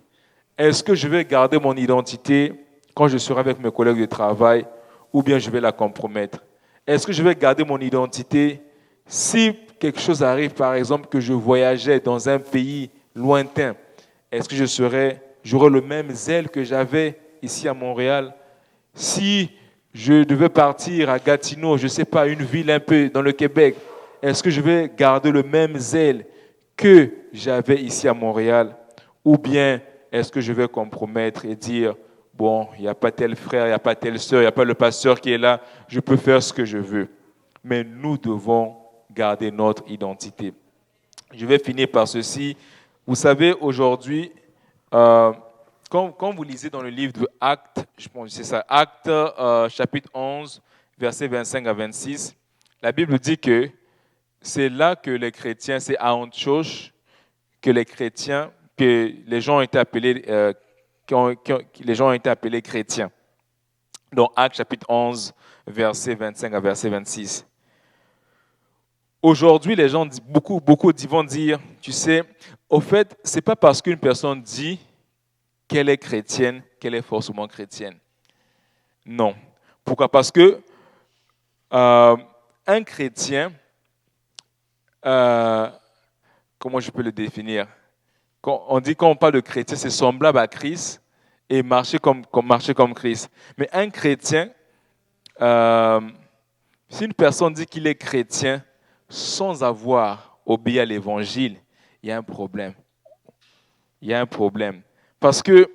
Speaker 1: Est-ce que je vais garder mon identité quand je serai avec mes collègues de travail ou bien je vais la compromettre? Est-ce que je vais garder mon identité si quelque chose arrive, par exemple, que je voyageais dans un pays lointain? Est-ce que j'aurai le même zèle que j'avais ici à Montréal? Si je devais partir à Gatineau, je ne sais pas, une ville un peu dans le Québec, est-ce que je vais garder le même zèle que j'avais ici à Montréal? Ou bien est-ce que je vais compromettre et dire, bon, il n'y a pas tel frère, il n'y a pas telle sœur, il n'y a pas le pasteur qui est là, je peux faire ce que je veux. Mais nous devons garder notre identité. Je vais finir par ceci. Vous savez, aujourd'hui, quand vous lisez dans le livre de Actes, je pense que c'est ça, Actes chapitre 11, versets 25 à 26, la Bible dit que c'est là que les chrétiens, c'est à Antioche que les chrétiens, que les gens ont été appelés, les gens ont été appelés chrétiens. Dans Actes chapitre 11, verset 25 à verset 26. Aujourd'hui, les gens, beaucoup vont dire, tu sais, au fait, ce n'est pas parce qu'une personne dit qu'elle est chrétienne qu'elle est forcément chrétienne. Non. Pourquoi? Parce que un chrétien, comment je peux le définir? Quand on parle de chrétien, c'est semblable à Christ et marcher comme Christ. Mais un chrétien, si une personne dit qu'il est chrétien sans avoir obéi à l'évangile, il y a un problème. Il y a un problème. Parce que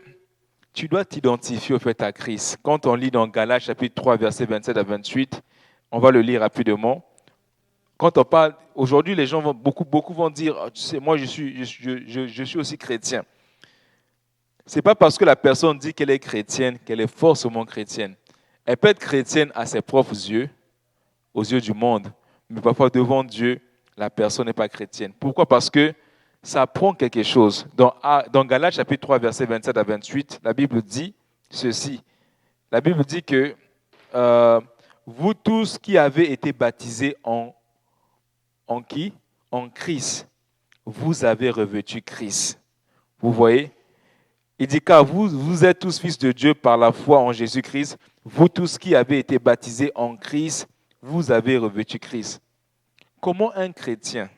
Speaker 1: tu dois t'identifier au fait à Christ. Quand on lit dans Galates chapitre 3, versets 27 à 28, on va le lire rapidement. Quand on parle, aujourd'hui, les gens beaucoup vont dire, oh, tu sais, moi je suis aussi chrétien. Ce n'est pas parce que la personne dit qu'elle est chrétienne qu'elle est forcément chrétienne. Elle peut être chrétienne à ses propres yeux, aux yeux du monde, mais parfois devant Dieu, la personne n'est pas chrétienne. Pourquoi? Parce que ça apprend quelque chose. Dans Galates chapitre 3, versets 27 à 28, la Bible dit ceci. La Bible dit que vous tous qui avez été baptisés en qui? En Christ. Vous avez revêtu Christ. Vous voyez? Il dit car vous êtes tous fils de Dieu par la foi en Jésus-Christ. Vous tous qui avez été baptisés en Christ, vous avez revêtu Christ. Comment un chrétien,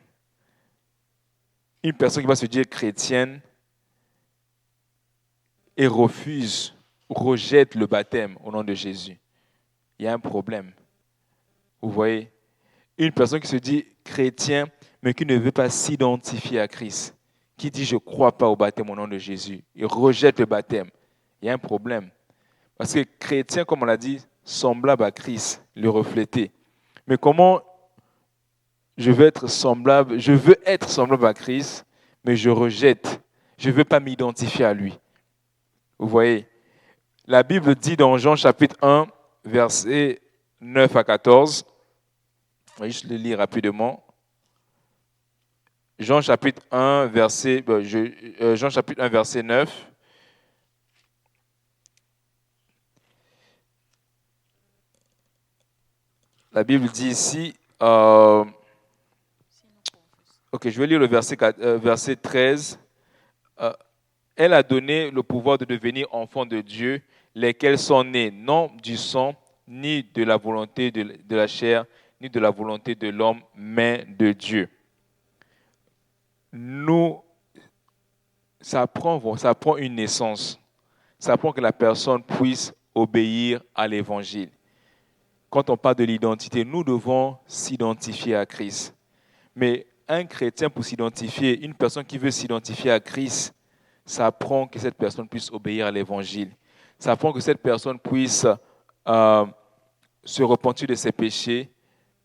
Speaker 1: une personne qui va se dire chrétienne et rejette le baptême au nom de Jésus, il y a un problème. Vous voyez? Une personne qui se dit chrétien, mais qui ne veut pas s'identifier à Christ, qui dit je ne crois pas au baptême au nom de Jésus, il rejette le baptême, il y a un problème. Parce que chrétien, comme on l'a dit, semblable à Christ, le refléter. Mais comment je veux être semblable à Christ, mais je rejette, je ne veux pas m'identifier à lui. Vous voyez, la Bible dit dans Jean chapitre 1, versets 9 à 14, je vais juste le lire rapidement. Jean chapitre 1, verset 9. La Bible dit ici, je vais lire le verset 13. Elle a donné le pouvoir de devenir enfants de Dieu, lesquels sont nés non du sang, ni de la volonté de la chair, ni de la volonté de l'homme, mais de Dieu. Ça prend une naissance. Ça prend que la personne puisse obéir à l'évangile. Quand on parle de l'identité, nous devons s'identifier à Christ. Mais un chrétien, pour s'identifier, une personne qui veut s'identifier à Christ, ça prend que cette personne puisse obéir à l'évangile. Ça prend que cette personne puisse se repentir de ses péchés,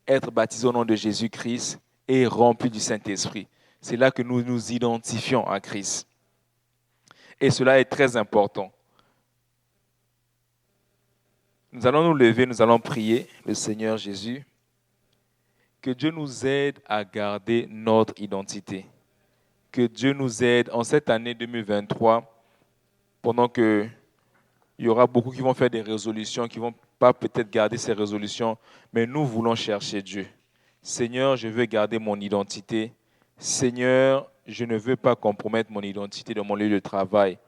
Speaker 1: être baptisé au nom de Jésus-Christ et rempli du Saint-Esprit. C'est là que nous nous identifions à Christ. Et cela est très important. Nous allons nous lever, nous allons prier le Seigneur Jésus. Que Dieu nous aide à garder notre identité. Que Dieu nous aide en cette année 2023, pendant qu'il y aura beaucoup qui vont faire des résolutions, qui ne vont pas peut-être garder ces résolutions, mais nous voulons chercher Dieu. Seigneur, je veux garder mon identité. Seigneur, je ne veux pas compromettre mon identité dans mon lieu de travail.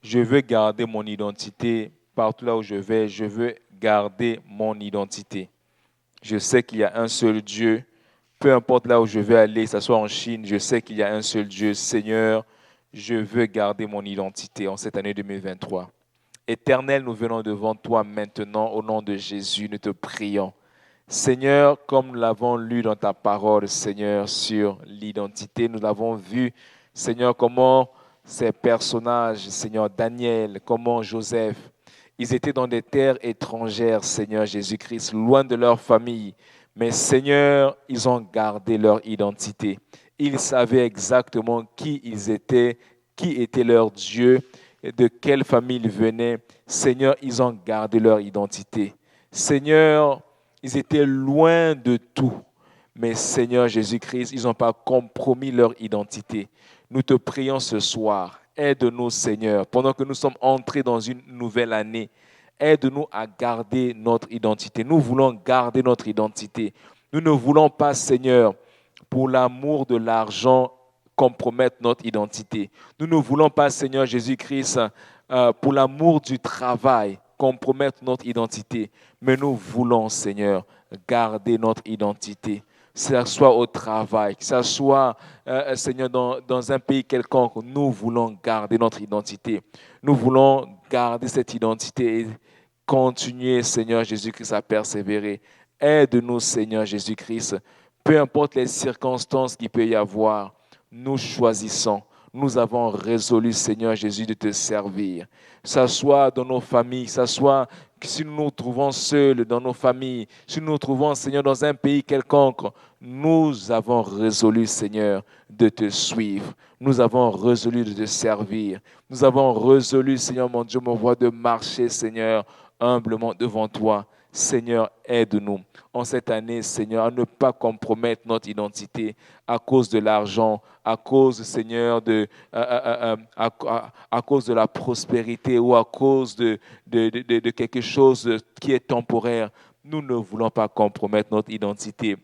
Speaker 1: Je veux garder mon identité partout là où je vais. Je veux garder mon identité. Je sais qu'il y a un seul Dieu. Peu importe là où je vais aller, que ce soit en Chine, je sais qu'il y a un seul Dieu. Seigneur, je veux garder mon identité en cette année 2023. Éternel, nous venons devant toi maintenant au nom de Jésus. Nous te prions. Seigneur, comme nous l'avons lu dans ta parole, Seigneur, sur l'identité, nous l'avons vu, Seigneur, comment ces personnages, Seigneur, Daniel, comment Joseph, ils étaient dans des terres étrangères, Seigneur Jésus-Christ, loin de leur famille. Mais Seigneur, ils ont gardé leur identité. Ils savaient exactement qui ils étaient, qui était leur Dieu, et de quelle famille ils venaient. Seigneur, ils ont gardé leur identité. Seigneur, ils étaient loin de tout. Mais Seigneur Jésus-Christ, ils n'ont pas compromis leur identité. Nous te prions ce soir. Aide-nous, Seigneur, pendant que nous sommes entrés dans une nouvelle année. Aide-nous à garder notre identité. Nous voulons garder notre identité. Nous ne voulons pas, Seigneur, pour l'amour de l'argent, compromettre notre identité. Nous ne voulons pas, Seigneur Jésus-Christ, pour l'amour du travail, compromettre notre identité. Mais nous voulons, Seigneur, garder notre identité. Que ce soit au travail, que ce soit, Seigneur, dans un pays quelconque, nous voulons garder notre identité. Nous voulons garder cette identité et continuer, Seigneur Jésus-Christ, à persévérer. Aide-nous, Seigneur Jésus-Christ. Peu importe les circonstances qu'il peut y avoir, nous choisissons. Nous avons résolu, Seigneur Jésus, de te servir. Que ce soit dans nos familles, que ce soit si nous nous trouvons seuls dans nos familles, si nous nous trouvons, Seigneur, dans un pays quelconque, nous avons résolu, Seigneur, de te suivre. Nous avons résolu de te servir. Nous avons résolu, Seigneur, mon Dieu, mon roi, de marcher, Seigneur, humblement devant toi. Seigneur, aide-nous en cette année, Seigneur, à ne pas compromettre notre identité à cause de l'argent, à cause, Seigneur, à cause de la prospérité ou à cause de quelque chose qui est temporaire. Nous ne voulons pas compromettre notre identité.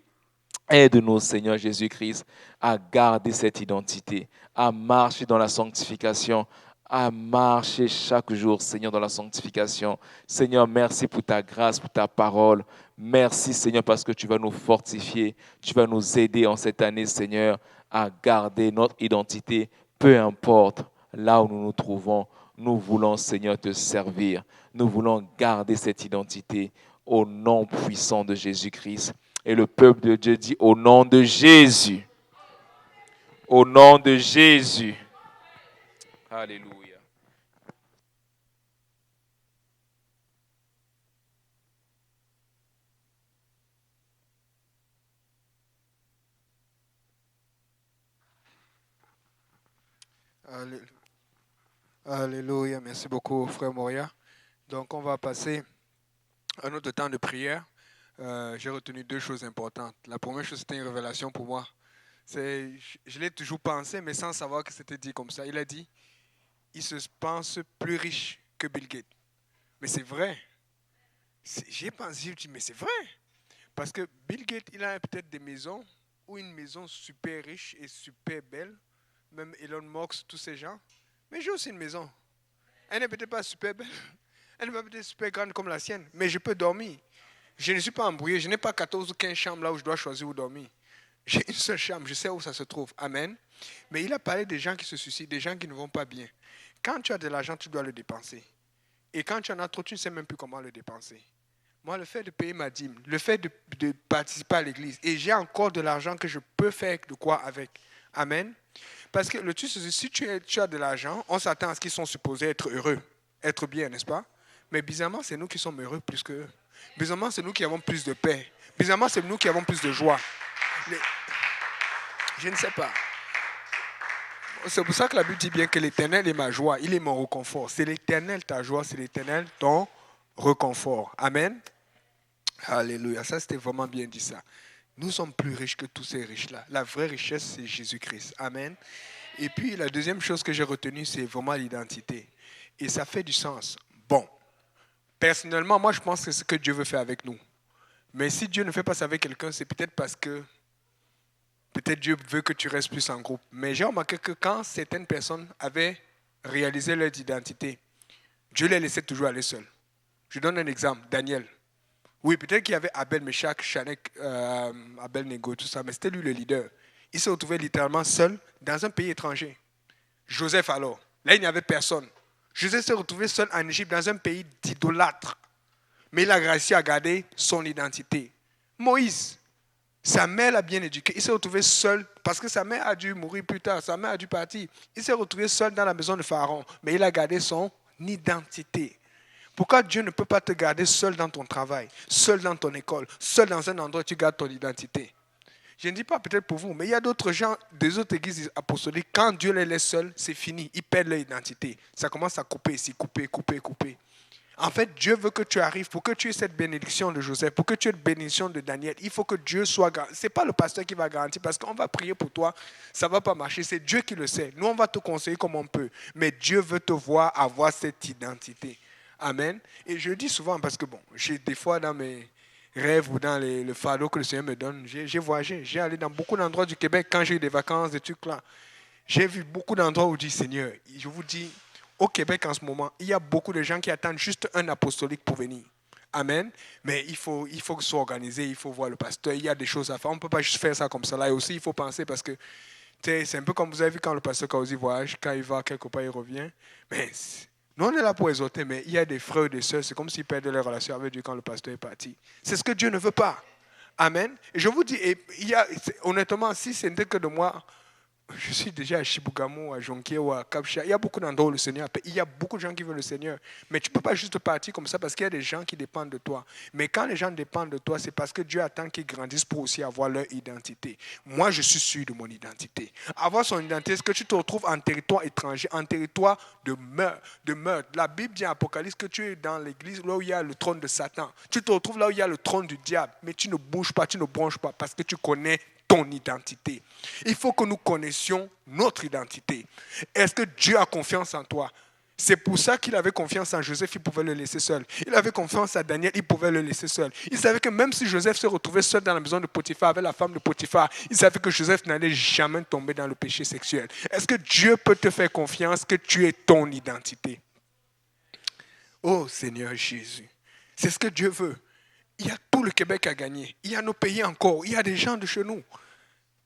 Speaker 1: Aide-nous, Seigneur Jésus-Christ, à garder cette identité, à marcher dans la sanctification, à marcher chaque jour, Seigneur, dans la sanctification. Seigneur, merci pour ta grâce, pour ta parole. Merci, Seigneur, parce que tu vas nous fortifier, tu vas nous aider en cette année, Seigneur, à garder notre identité, peu importe là où nous nous trouvons. Nous voulons, Seigneur, te servir. Nous voulons garder cette identité au nom puissant de Jésus-Christ. Et le peuple de Dieu dit au nom de Jésus. Au nom de Jésus. Alléluia.
Speaker 2: Alléluia. Merci beaucoup, frère Moria. Donc, on va passer à notre temps de prière. J'ai retenu deux choses importantes. La première chose, c'était une révélation pour moi. Je l'ai toujours pensé, mais sans savoir que c'était dit comme ça. Il a dit, il se pense plus riche que Bill Gates. Mais c'est vrai. J'ai pensé, j'ai dit, mais c'est vrai. Parce que Bill Gates, il a peut-être des maisons, ou une maison super riche et super belle. Même Elon Musk, tous ces gens. Mais j'ai aussi une maison. Elle n'est peut-être pas super belle. Elle n'est pas peut-être super grande comme la sienne. Mais je peux dormir. Je ne suis pas embrouillé. Je n'ai pas 14 ou 15 chambres là où je dois choisir où dormir. J'ai une seule chambre. Je sais où ça se trouve. Amen. Mais il a parlé des gens qui se suicident, des gens qui ne vont pas bien. Quand tu as de l'argent, tu dois le dépenser. Et quand tu en as trop, tu ne sais même plus comment le dépenser. Moi, le fait de payer ma dîme, le fait de participer à l'église, et j'ai encore de l'argent que je peux faire de quoi avec. Amen. Parce que le truc, c'est que si tu as de l'argent, on s'attend à ce qu'ils sont supposés être heureux, être bien, n'est-ce pas? Mais bizarrement, c'est nous qui sommes heureux plus qu'eux. Bizarrement, c'est nous qui avons plus de paix. Bizarrement, c'est nous qui avons plus de joie. Je ne sais pas. C'est pour ça que la Bible dit bien que l'Éternel est ma joie, il est mon réconfort. C'est l'Éternel ta joie, c'est l'Éternel ton réconfort. Amen. Alléluia. Ça, c'était vraiment bien dit ça. Nous sommes plus riches que tous ces riches-là. La vraie richesse, c'est Jésus-Christ. Amen. Et puis, la deuxième chose que j'ai retenue, c'est vraiment l'identité. Et ça fait du sens. Bon, personnellement, moi, je pense que c'est ce que Dieu veut faire avec nous. Mais si Dieu ne fait pas ça avec quelqu'un, c'est peut-être parce que peut-être Dieu veut que tu restes plus en groupe. Mais j'ai remarqué que quand certaines personnes avaient réalisé leur identité, Dieu les laissait toujours aller seuls. Je donne un exemple, Daniel. Oui, peut-être qu'il y avait Abel, Meshach, Shanek, Abel Nego, tout ça, mais c'était lui le leader. Il se retrouvait littéralement seul dans un pays étranger. Joseph alors, là il n'y avait personne. Joseph s'est retrouvé seul en Égypte dans un pays d'idolâtres. Mais il a réussi à garder son identité. Moïse, sa mère l'a bien éduqué. Il s'est retrouvé seul parce que sa mère a dû mourir plus tard. Sa mère a dû partir. Il s'est retrouvé seul dans la maison de Pharaon. Mais il a gardé son identité. Pourquoi Dieu ne peut pas te garder seul dans ton travail, seul dans ton école, seul dans un endroit où tu gardes ton identité? Je ne dis pas peut-être pour vous, mais il y a d'autres gens, des autres églises apostoliques, quand Dieu les laisse seuls, c'est fini. Ils perdent leur identité. Ça commence à couper ici, couper. En fait, Dieu veut que tu arrives, pour que tu aies cette bénédiction de Joseph, pour que tu aies cette bénédiction de Daniel, il faut que Dieu soit garanti. Ce n'est pas le pasteur qui va garantir, parce qu'on va prier pour toi, ça ne va pas marcher. C'est Dieu qui le sait. Nous, on va te conseiller comme on peut. Mais Dieu veut te voir avoir cette identité. Amen. Et je le dis souvent, parce que bon, j'ai des fois dans mes rêves ou dans le fardeau que le Seigneur me donne, j'ai voyagé. J'ai allé dans beaucoup d'endroits du Québec quand j'ai eu des vacances, des trucs là. J'ai vu beaucoup d'endroits où je dis, Seigneur, je vous dis, au Québec en ce moment, il y a beaucoup de gens qui attendent juste un apostolique pour venir. Amen. Mais il faut que ce soit organisé, il faut voir le pasteur, il y a des choses à faire. On ne peut pas juste faire ça comme ça. Là et aussi, il faut penser parce que c'est un peu comme vous avez vu quand le pasteur Kausi voyage, quand il va quelque part, il revient. Mais nous, on est là pour exhorter, mais il y a des frères et des sœurs, c'est comme s'ils perdaient leur relation avec Dieu quand le pasteur est parti. C'est ce que Dieu ne veut pas. Amen. Et je vous dis, honnêtement, si ce n'était que de moi, je suis déjà à Chibougamau, à Jonquière ou à Kapcha. Il y a beaucoup d'endroits où le Seigneur appelle. Il y a beaucoup de gens qui veulent le Seigneur. Mais tu ne peux pas juste partir comme ça parce qu'il y a des gens qui dépendent de toi. Mais quand les gens dépendent de toi, c'est parce que Dieu attend qu'ils grandissent pour aussi avoir leur identité. Moi, je suis sûr de mon identité. Avoir son identité, c'est que tu te retrouves en territoire étranger, en territoire de meurtre. La Bible dit en Apocalypse que tu es dans l'église là où il y a le trône de Satan. Tu te retrouves là où il y a le trône du diable. Mais tu ne bouges pas, tu ne bronches pas parce que tu connais ton identité. Il faut que nous connaissions notre identité. Est-ce que Dieu a confiance en toi? C'est pour ça qu'il avait confiance en Joseph, il pouvait le laisser seul. Il avait confiance en Daniel, il pouvait le laisser seul. Il savait que même si Joseph se retrouvait seul dans la maison de Potiphar avec la femme de Potiphar, il savait que Joseph n'allait jamais tomber dans le péché sexuel. Est-ce que Dieu peut te faire confiance que tu es ton identité? Oh Seigneur Jésus, c'est ce que Dieu veut. Il y a tout le Québec à gagner. Il y a nos pays encore. Il y a des gens de chez nous.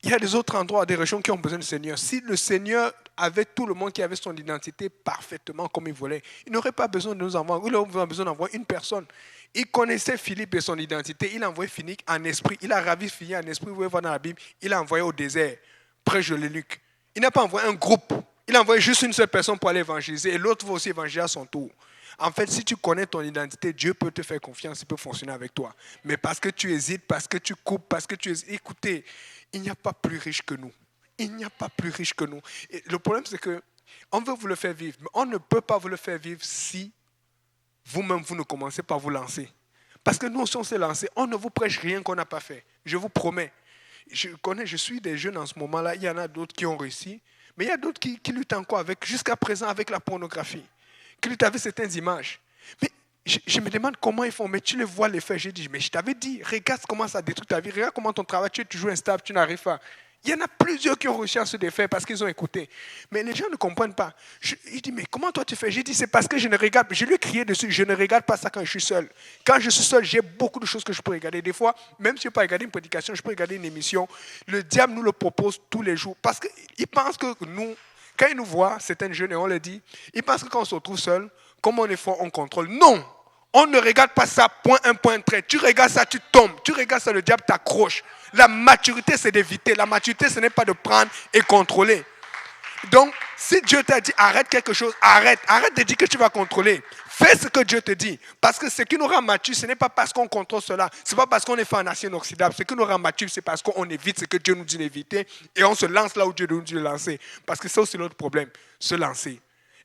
Speaker 2: Il y a des autres endroits, des régions qui ont besoin du Seigneur. Si le Seigneur avait tout le monde qui avait son identité parfaitement comme il voulait, il n'aurait pas besoin de nous envoyer. Il aurait besoin d'envoyer une personne. Il connaissait Philippe et son identité. Il a envoyé Philippe en esprit. Il a ravi Philippe en esprit. Vous pouvez voir dans la Bible. Il a envoyé au désert, près de Luc. Il n'a pas envoyé un groupe. Il a envoyé juste une seule personne pour aller évangéliser. Et l'autre va aussi évangéliser à son tour. En fait, si tu connais ton identité, Dieu peut te faire confiance, il peut fonctionner avec toi. Mais parce que tu hésites, parce que tu coupes, parce que tu hésites, écoutez, il n'y a pas plus riche que nous. Il n'y a pas plus riche que nous. Et le problème, c'est qu'on veut vous le faire vivre, mais on ne peut pas vous le faire vivre si vous-même, vous ne commencez pas à vous lancer. Parce que nous, si on s'est lancé, on ne vous prêche rien qu'on n'a pas fait. Je vous promets. Je suis des jeunes en ce moment-là, il y en a d'autres qui ont réussi, mais il y a d'autres qui luttent encore jusqu'à présent avec la pornographie. Que tu avais certaines images. Mais je me demande comment ils font. Mais tu les vois les faire. J'ai dit, mais je t'avais dit, regarde comment ça détruit ta vie. Regarde comment ton travail, tu es toujours instable, tu n'arrives pas. Il y en a plusieurs qui ont réussi à se défaire parce qu'ils ont écouté. Mais les gens ne comprennent pas. Il dit, mais comment toi tu fais? J'ai dit, c'est parce que je ne regarde pas. Je lui ai crié dessus, je ne regarde pas ça quand je suis seul. Quand je suis seul, j'ai beaucoup de choses que je peux regarder. Des fois, même si je ne peux pas regarder une prédication, je peux regarder une émission. Le diable nous le propose tous les jours. Parce qu'il pense que nous, quand ils nous voient, certains jeunes, et on le dit, ils pensent que quand on se retrouve seul, comme on est fort, on contrôle. Non! On ne regarde pas ça, point, un point, trait. Tu regardes ça, tu tombes. Tu regardes ça, le diable t'accroche. La maturité, c'est d'éviter. La maturité, ce n'est pas de prendre et contrôler. Donc, si Dieu t'a dit arrête quelque chose, arrête. Arrête de dire que tu vas contrôler. Fais ce que Dieu te dit. Parce que ce qui nous rend mature, ce n'est pas parce qu'on contrôle cela. Ce n'est pas parce qu'on est fait en acier inoxydable. Ce qui nous rend mature, c'est parce qu'on évite ce que Dieu nous dit d'éviter et on se lance là où Dieu nous dit de lancer. Parce que c'est aussi l'autre problème, se lancer.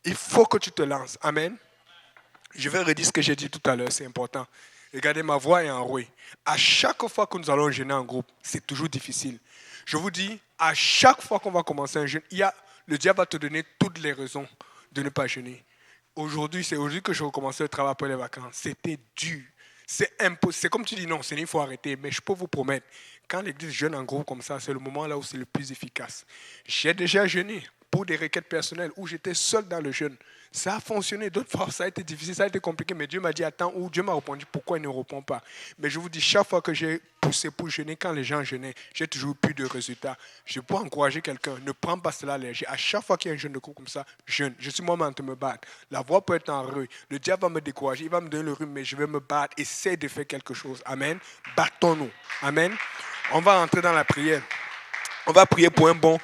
Speaker 2: Il faut que tu te lances. Amen. Je vais redire ce que j'ai dit tout à l'heure, c'est important. Regardez, ma voix est enrouée. À chaque fois que nous allons jeûner en groupe, c'est toujours difficile. Je vous dis, à chaque fois qu'on va commencer un jeûne, le diable va te donner toutes les raisons de ne pas jeûner. Aujourd'hui, c'est aujourd'hui que je recommençais le travail après les vacances. C'était dur. C'est impossible. C'est comme tu dis, non, il faut arrêter. Mais je peux vous promettre, quand l'église jeûne en groupe comme ça, c'est le moment là où c'est le plus efficace. J'ai déjà jeûné pour des requêtes personnelles où j'étais seul dans le jeûne. Ça a fonctionné. D'autres fois, ça a été difficile, ça a été compliqué. Mais Dieu m'a dit, attends, ou Dieu m'a répondu, pourquoi il ne répond pas? Mais je vous dis, chaque fois que j'ai poussé pour jeûner, quand les gens jeûnaient, j'ai toujours plus de résultats. Je peux encourager quelqu'un, ne prends pas cela léger. À chaque fois qu'il y a un jeûne de groupe comme ça, jeûne. Je suis moi-même en train de me battre. La voix peut être en rue. Le diable va me décourager, il va me donner le rhume, mais je vais me battre. Essaye de faire quelque chose. Amen. Battons-nous. Amen. On va entrer dans la prière. On va prier pour un bon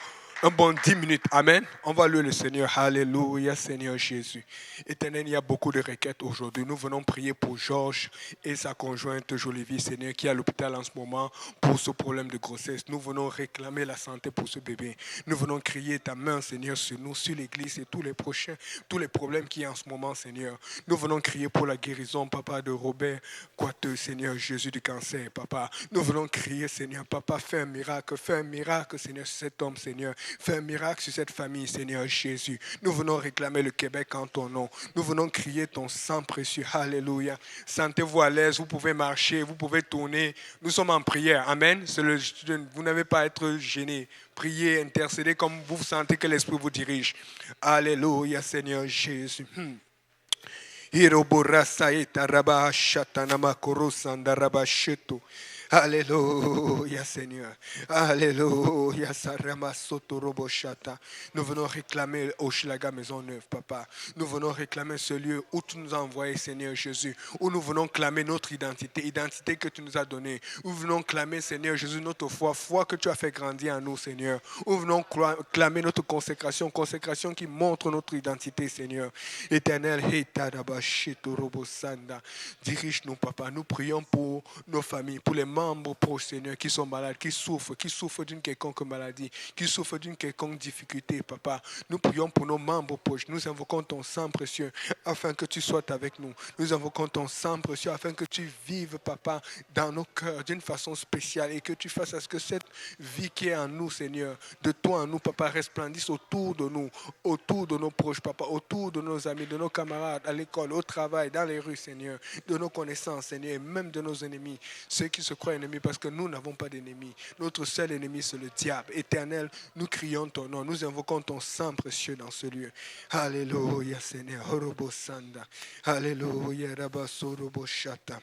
Speaker 2: un bon 10 minutes. Amen. On va louer le Seigneur. Alléluia, Seigneur Jésus. Éternel, il y a beaucoup de requêtes aujourd'hui. Nous venons prier pour Georges et sa conjointe Jolivie, Seigneur, qui est à l'hôpital en ce moment pour ce problème de grossesse. Nous venons réclamer la santé pour ce bébé. Nous venons crier ta main, Seigneur, sur nous, sur l'Église et tous les problèmes qu'il y a en ce moment, Seigneur. Nous venons crier pour la guérison, Papa, de Robert Coiteux, Seigneur Jésus, du cancer, Papa. Nous venons crier, Seigneur, Papa, fais un miracle, Seigneur, sur cet homme, Seigneur. Fais un miracle sur cette famille, Seigneur Jésus. Nous venons réclamer le Québec en ton nom. Nous venons crier ton sang précieux. Alléluia. Sentez-vous à l'aise, vous pouvez marcher, vous pouvez tourner. Nous sommes en prière. Amen. Vous n'avez pas à être gêné. Priez, intercédez comme vous sentez que l'Esprit vous dirige. Alléluia, Seigneur Jésus. Alléluia, Seigneur. Alléluia, Saramasoto Roboshata. Nous venons réclamer Hochelaga Maisonneuve, Papa. Nous venons réclamer ce lieu où tu nous as envoyé, Seigneur Jésus. Où nous venons clamer notre identité que tu nous as donnée. Où nous venons clamer, Seigneur Jésus, notre foi que tu as fait grandir en nous, Seigneur. Où nous venons clamer notre consécration qui montre notre identité, Seigneur. Éternel, dirige-nous, Papa. Nous prions pour nos familles, pour les membres proches, Seigneur, qui sont malades, qui souffrent d'une quelconque maladie, qui souffrent d'une quelconque difficulté, Papa. Nous prions pour nos membres proches. Nous invoquons ton sang précieux afin que tu sois avec nous. Nous invoquons ton sang précieux afin que tu vives, Papa, dans nos cœurs d'une façon spéciale et que tu fasses à ce que cette vie qui est en nous, Seigneur, de toi en nous, Papa, resplendisse autour de nous, autour de nos proches, Papa, autour de nos amis, de nos camarades, à l'école, au travail, dans les rues, Seigneur, de nos connaissances, Seigneur, et même de nos ennemis, ceux qui se croient ennemis, parce que nous n'avons pas d'ennemis. Notre seul ennemi, c'est le diable. Éternel, nous crions ton nom, nous invoquons ton sang précieux dans ce lieu. Alléluia, Seigneur. Horobosanda. Alléluia, Rabasoroboshata.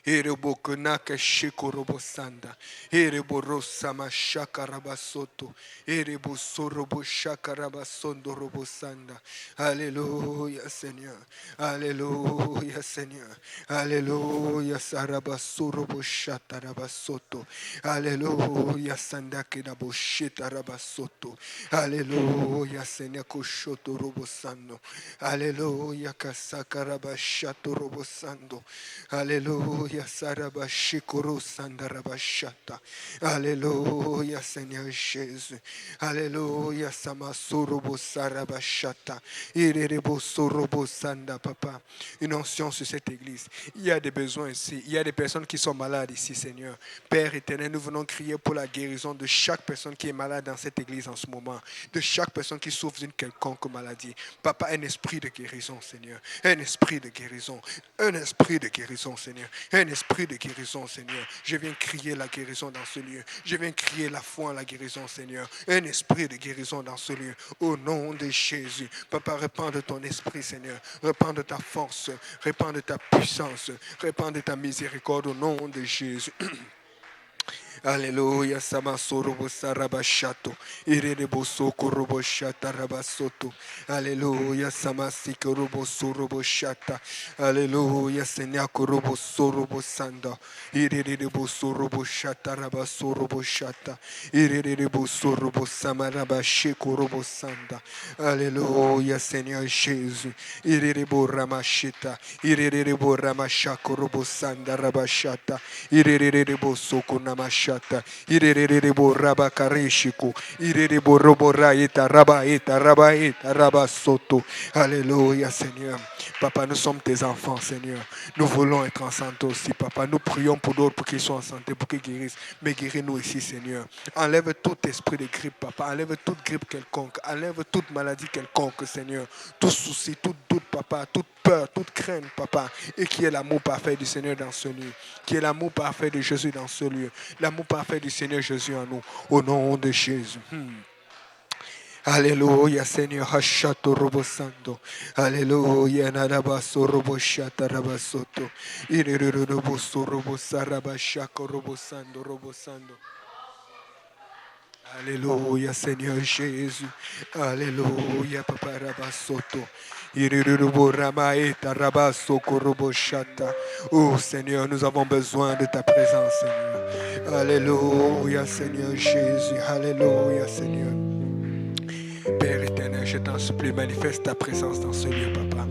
Speaker 2: Erebokonaka shekorobosanda. Ereborossama shakarabasoto. Erebosorobo shakarabasondo robosanda. Alléluia, Seigneur. Alléluia, Seigneur. Alléluia, sarabasorobo shatarabasoto. Alléluia, sandakedabo shetarabasoto. Alléluia, Seigneur, koshoto robosando. Alléluia, kasakarabashato robosando. Alléluia, Sarabashikoro Sandarabashata. Alléluia, Seigneur Jésus. Alléluia, Samasorobo Sarabashata. Irerebo Sorobo Sanda, Papa. Une onction sur cette église. Il y a des besoins ici. Il y a des personnes qui sont malades ici, Seigneur. Père éternel, nous venons crier pour la guérison de chaque personne qui est malade dans cette église en ce moment. De chaque personne qui souffre d'une quelconque maladie. Papa, un esprit de guérison, Seigneur. Un esprit de guérison. Un esprit de guérison, Seigneur. Un esprit de guérison, Seigneur. Je viens crier la guérison dans ce lieu. Je viens crier la foi en la guérison, Seigneur. Un esprit de guérison dans ce lieu. Au nom de Jésus. Papa, répands de ton esprit, Seigneur. Répands de ta force. Répands de ta puissance. Répands de ta miséricorde au nom de Jésus. Alléluia, Samasorobo Sarabashato, Irebo Sokorobo Shata Rabasoto, Alléluia, Samasikorobo Sorobo Shata, Alléluia, Senyakorobo Sorobo Sanda, Irebo Sorobo Shata Rabasorobo Shata, Irebo Sorobo Samarabashekorobo Sanda, Alléluia, Seigneur Jésus, Irebo Ramashita, Irebo Ramashakorobo Sanda Rabashata, Irebo Sokonamashata. Irerebo rabakareshiku, irerebo roboraita, rabaita, rabasoto. Alléluia, Seigneur. Papa, nous sommes tes enfants, Seigneur. Nous voulons être en santé aussi, Papa. Nous prions pour d'autres pour qu'ils soient en santé, pour qu'ils guérissent. Mais guéris-nous ici, Seigneur. Enlève tout esprit de grippe, Papa. Enlève toute grippe quelconque. Enlève toute maladie quelconque, Seigneur. Tout souci, tout doute, Papa. Toute peur, toute crainte, Papa. Et qui est l'amour parfait du Seigneur dans ce lieu. Qui est l'amour parfait de Jésus dans ce lieu. L'amour parfait du Seigneur Jésus en nous. Au nom de Jésus. Alléluia, Seigneur, Hashato Robosando. Alléluia, Narabaso Roboshata Rabasoto. Irereboso Robosarabashako Robosando, Robosando. Alléluia, Seigneur Jésus. Alléluia, Papa Rabasoto. Oh Seigneur, nous avons besoin de ta présence, Seigneur. Alléluia, Seigneur Jésus. Alléluia, Seigneur. Père éternel, je t'en supplie, manifeste ta présence dans ce lieu, Papa.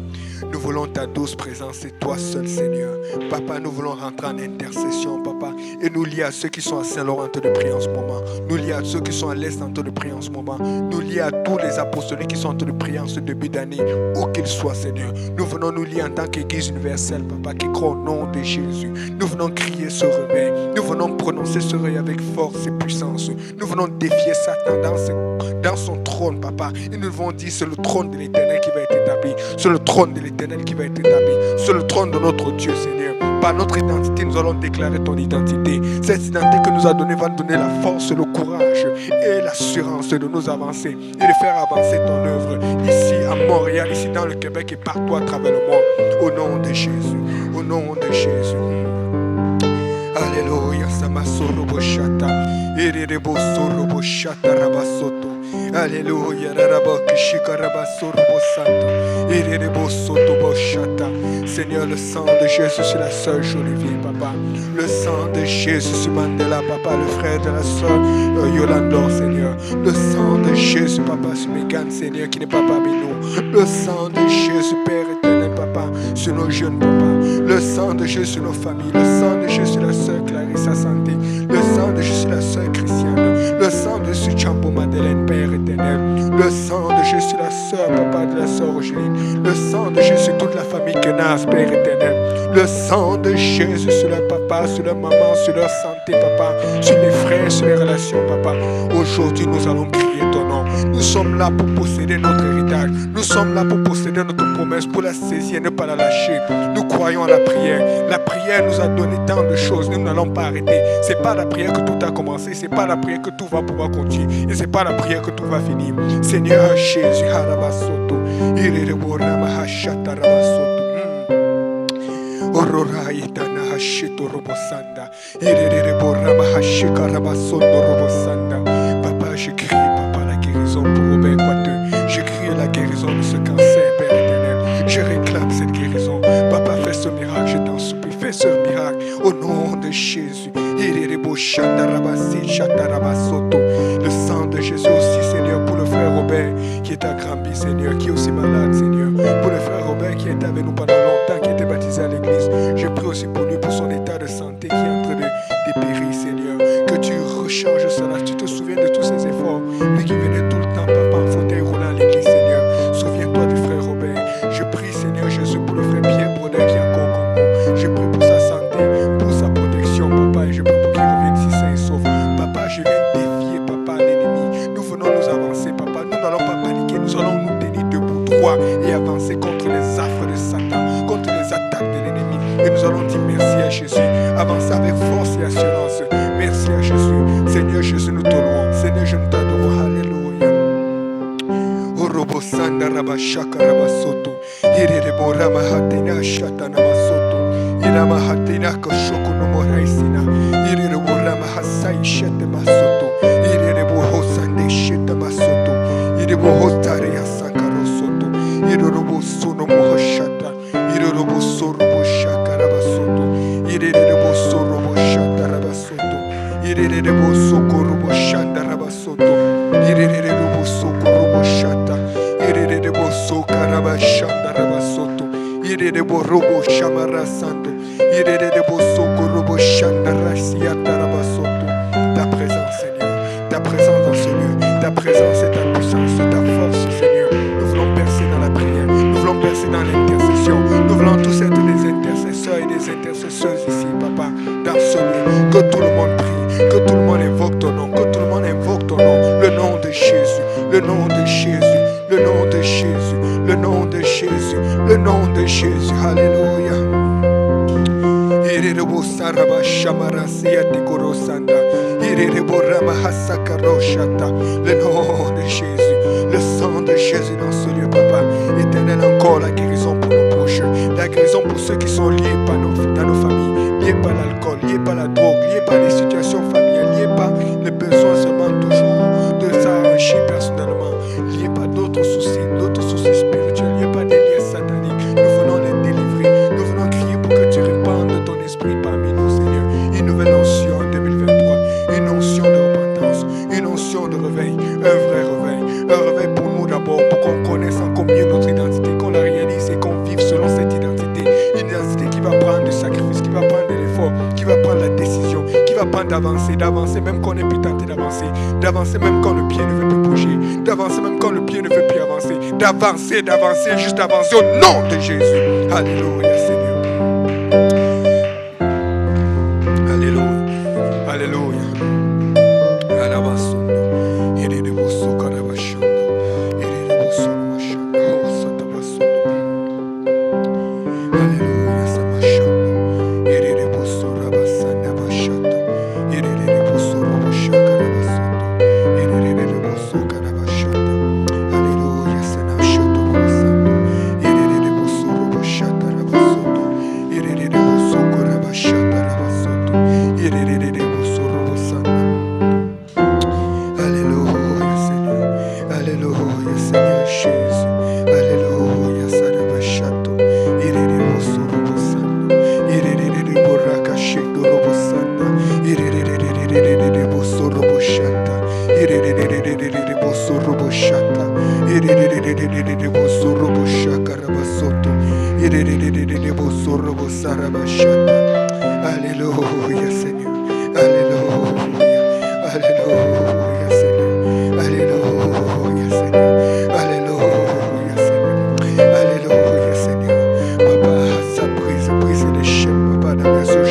Speaker 2: Nous voulons ta douce présence et toi seul, Seigneur. Papa, nous voulons rentrer en intercession, Papa, et nous lier à ceux qui sont à Saint-Laurent en train de prier en ce moment. Nous lier à ceux qui sont à l'Est en train de prier en ce moment. Nous lier à tous les apostoliques qui sont en train de prier en ce début d'année, où qu'ils soient, Seigneur. Nous venons nous lier en tant qu'Église universelle, Papa, qui croit au nom de Jésus. Nous venons crier ce réveil. Nous venons prononcer ce réveil avec force et puissance. Nous venons défier Satan dans son trône, Papa. Et nous devons dire, c'est le trône de l'Éternel qui va être établi. C'est le trône de l'Éternel qui va être établi. C'est le trône de notre Dieu, Seigneur. Par notre identité, nous allons déclarer ton identité. Cette identité que nous a donnée va nous donner la force, le courage et l'assurance de nous avancer et de faire avancer ton œuvre ici à Montréal, ici dans le Québec et partout à travers le monde. Au nom de Jésus. Au nom de Jésus. Alléluia. Samasorobo Shata. Ererebo Sorobo Shata Rabasoto. Alléluia, Seigneur, le sang de Jésus sur la sœur Jolivier, Papa. Le sang de Jésus sur Mandela, Papa, le frère de la sœur Yolanda, Seigneur. Le sang de Jésus, Papa, sur Megan, Seigneur, qui n'est pas parmi nous. Le sang de Jésus, Père éternel, Papa, sur nos jeunes, Papa. Le sang de Jésus sur nos familles. Le sang de Jésus sur la sœur Clarissa Santé. Le sang de Jésus sur la sœur Christiane. Le sang de Jésus sur Chambo Madeleine, Père éternel. Le sang de Jésus sur la sœur, Papa, de la sœur Rogeline. Le sang de Jésus sur toute la famille Kenas, Père éternel. Le sang de Jésus sur leur papa, sur leur maman, sur leur santé, Papa. Sur les frères, sur les relations, Papa. Aujourd'hui, nous allons crier ton nom. Nous sommes là pour posséder notre héritage. Nous sommes là pour posséder notre promesse, pour la saisir et ne pas la lâcher. Nous croyons à la prière. La prière nous a donné tant de choses. Nous n'allons pas arrêter. C'est pas la prière que tout a commencé. C'est pas la prière que tout va pouvoir continuer. Et c'est pas la prière que tout va finir. Seigneur Jésus, Harabasoto. Irerebourama Hashata Rabasoto. Aurora Itana Hashito Robosanda. Irerebourama Hashika Rabasoto Robosanda. Papa, je crie, Papa, la guérison pour Robert Quateux. Je crie la guérison de ce cancer, Père éternel. Je réclame cette guérison. Papa, fais ce miracle, je t'en supplie. Fais ce miracle au nom de Jésus. Le sang de Jésus aussi, Seigneur, pour le frère Robert qui est à Granby, Seigneur, qui est aussi malade, Seigneur. Pour le frère Robert qui est avec nous pendant longtemps, qui a été baptisé à l'église. Je prie aussi pour lui, pour son état de santé qui est en train de dépérir, Seigneur. Que tu rechanges cela. Tu te souviens de tous ses efforts. Lui qui venait tout le temps, Papa, en fauteuil roulant à l'église, Seigneur. Souviens-toi du frère Robert. Je prie, Seigneur Jésus, pour le frère Pierre Brodin qui est encore au Congo. Je prie pour sa santé, pour sa protection, Papa, et je prie pour qu'il revienne si sain et sauf. Papa, je viens défier, Papa, l'ennemi. Nous venons nous avancer, Papa. Nous n'allons pas paniquer. Nous allons nous tenir debout droit et avancer contre les affres de Satan, contre les attaques de l'ennemi. Et nous allons dire merci à Jésus. Avancer avec force et assurance. Merci à Jésus. Seigneur Jésus, nous te louons. Seigneur, je nous t'adore. Alléluia. Orobosanda Rabashaka Rabasoto. Irerebo Ramahatina Shatana Masoto. Iramahatina Koshoko no Moraisina. Irerebo Ramahasai Shete Masoto. Irerebo Hosande Shete Masoto. Irebo Hotaria Sankaro Soto. Irerebo Sono Mohoshata. Irerebo Sorobo Shaka Rabasoto. Irerebo Sorobo Shata Rabasoto. Irerebo Sokorobo Shanda Rabasoto. Irerebo Sokorobo Shata. Irerebo Sokaraba Shanda Rabasoto. Irerebo Robo Shamara Santo. Irerebo Sokorobo Shanda Rasiata Rabasoto. Ta présence, Seigneur. Ta présence dans ce lieu. Ta présence et ta puissance, ta force, Seigneur. Nous voulons percer dans la prière. Nous voulons percer dans l'intercession. Nous voulons tous être des intercesseurs et des intercesseuses ici, Papa, dans ce lieu. Que tout le monde prie, que tout le monde invoque ton nom, que tout le monde invoque ton nom. Le nom de Jésus, le nom de Jésus, le nom de Jésus, le nom de Jésus, le nom de Jésus. Alléluia. Irerebo Saraba Shamara Siati Korosanda. Irerebo Ramahasaka Roshata. Le nom de Jésus, le sang de Jésus dans ce lieu, Papa. Éternel, encore la guérison pour nos proches. La guérison pour ceux qui sont liés dans nos familles, liés par l'alcool, liés par la drogue, liés par les situations familiales, liés par les besoins seulement toujours de s'enrichir personnellement, liés par d'autres soucis spirituels, liés par des liens d'avancer même quand on n'est plus tenté d'avancer, d'avancer même quand le pied ne veut plus bouger, d'avancer même quand le pied ne veut plus avancer, d'avancer, juste d'avancer au nom de Jésus. Alléluia, Seigneur. Alléluia, alléluia. Alabasondo, Ereboso Karabashando, Ereboso Mashando, Satabasondo. Alléluia, Samashando, Ereboso Rabasanda Bashando, Ereboso Roboshaka Rabasondo, Ereboso Karabashando. Alléluia, Sanashoto Rabasando, Ereboso Roboshaka Rabasondo, Ereboso Karabashaka Rabasondo, Ereboso Robosanda. Alléluia, Seigneur. Alléluia, Seigneur Jésus. Alléluia, Sarabashato. Irereboso Robosando. Irereborrakashendo Robosanda. Irereboso Roboshata. Irereboso Roboshata. Irereboso Roboshaka Rabasoto. Irereboso Robosarabashata. Alléluia, Seigneur. Alléluia. Alléluia, Seigneur. Alléluia, Seigneur. Alléluia, Seigneur. Alléluia, Seigneur. Papa, ça brise les chaînes, papa, dans mes yeux,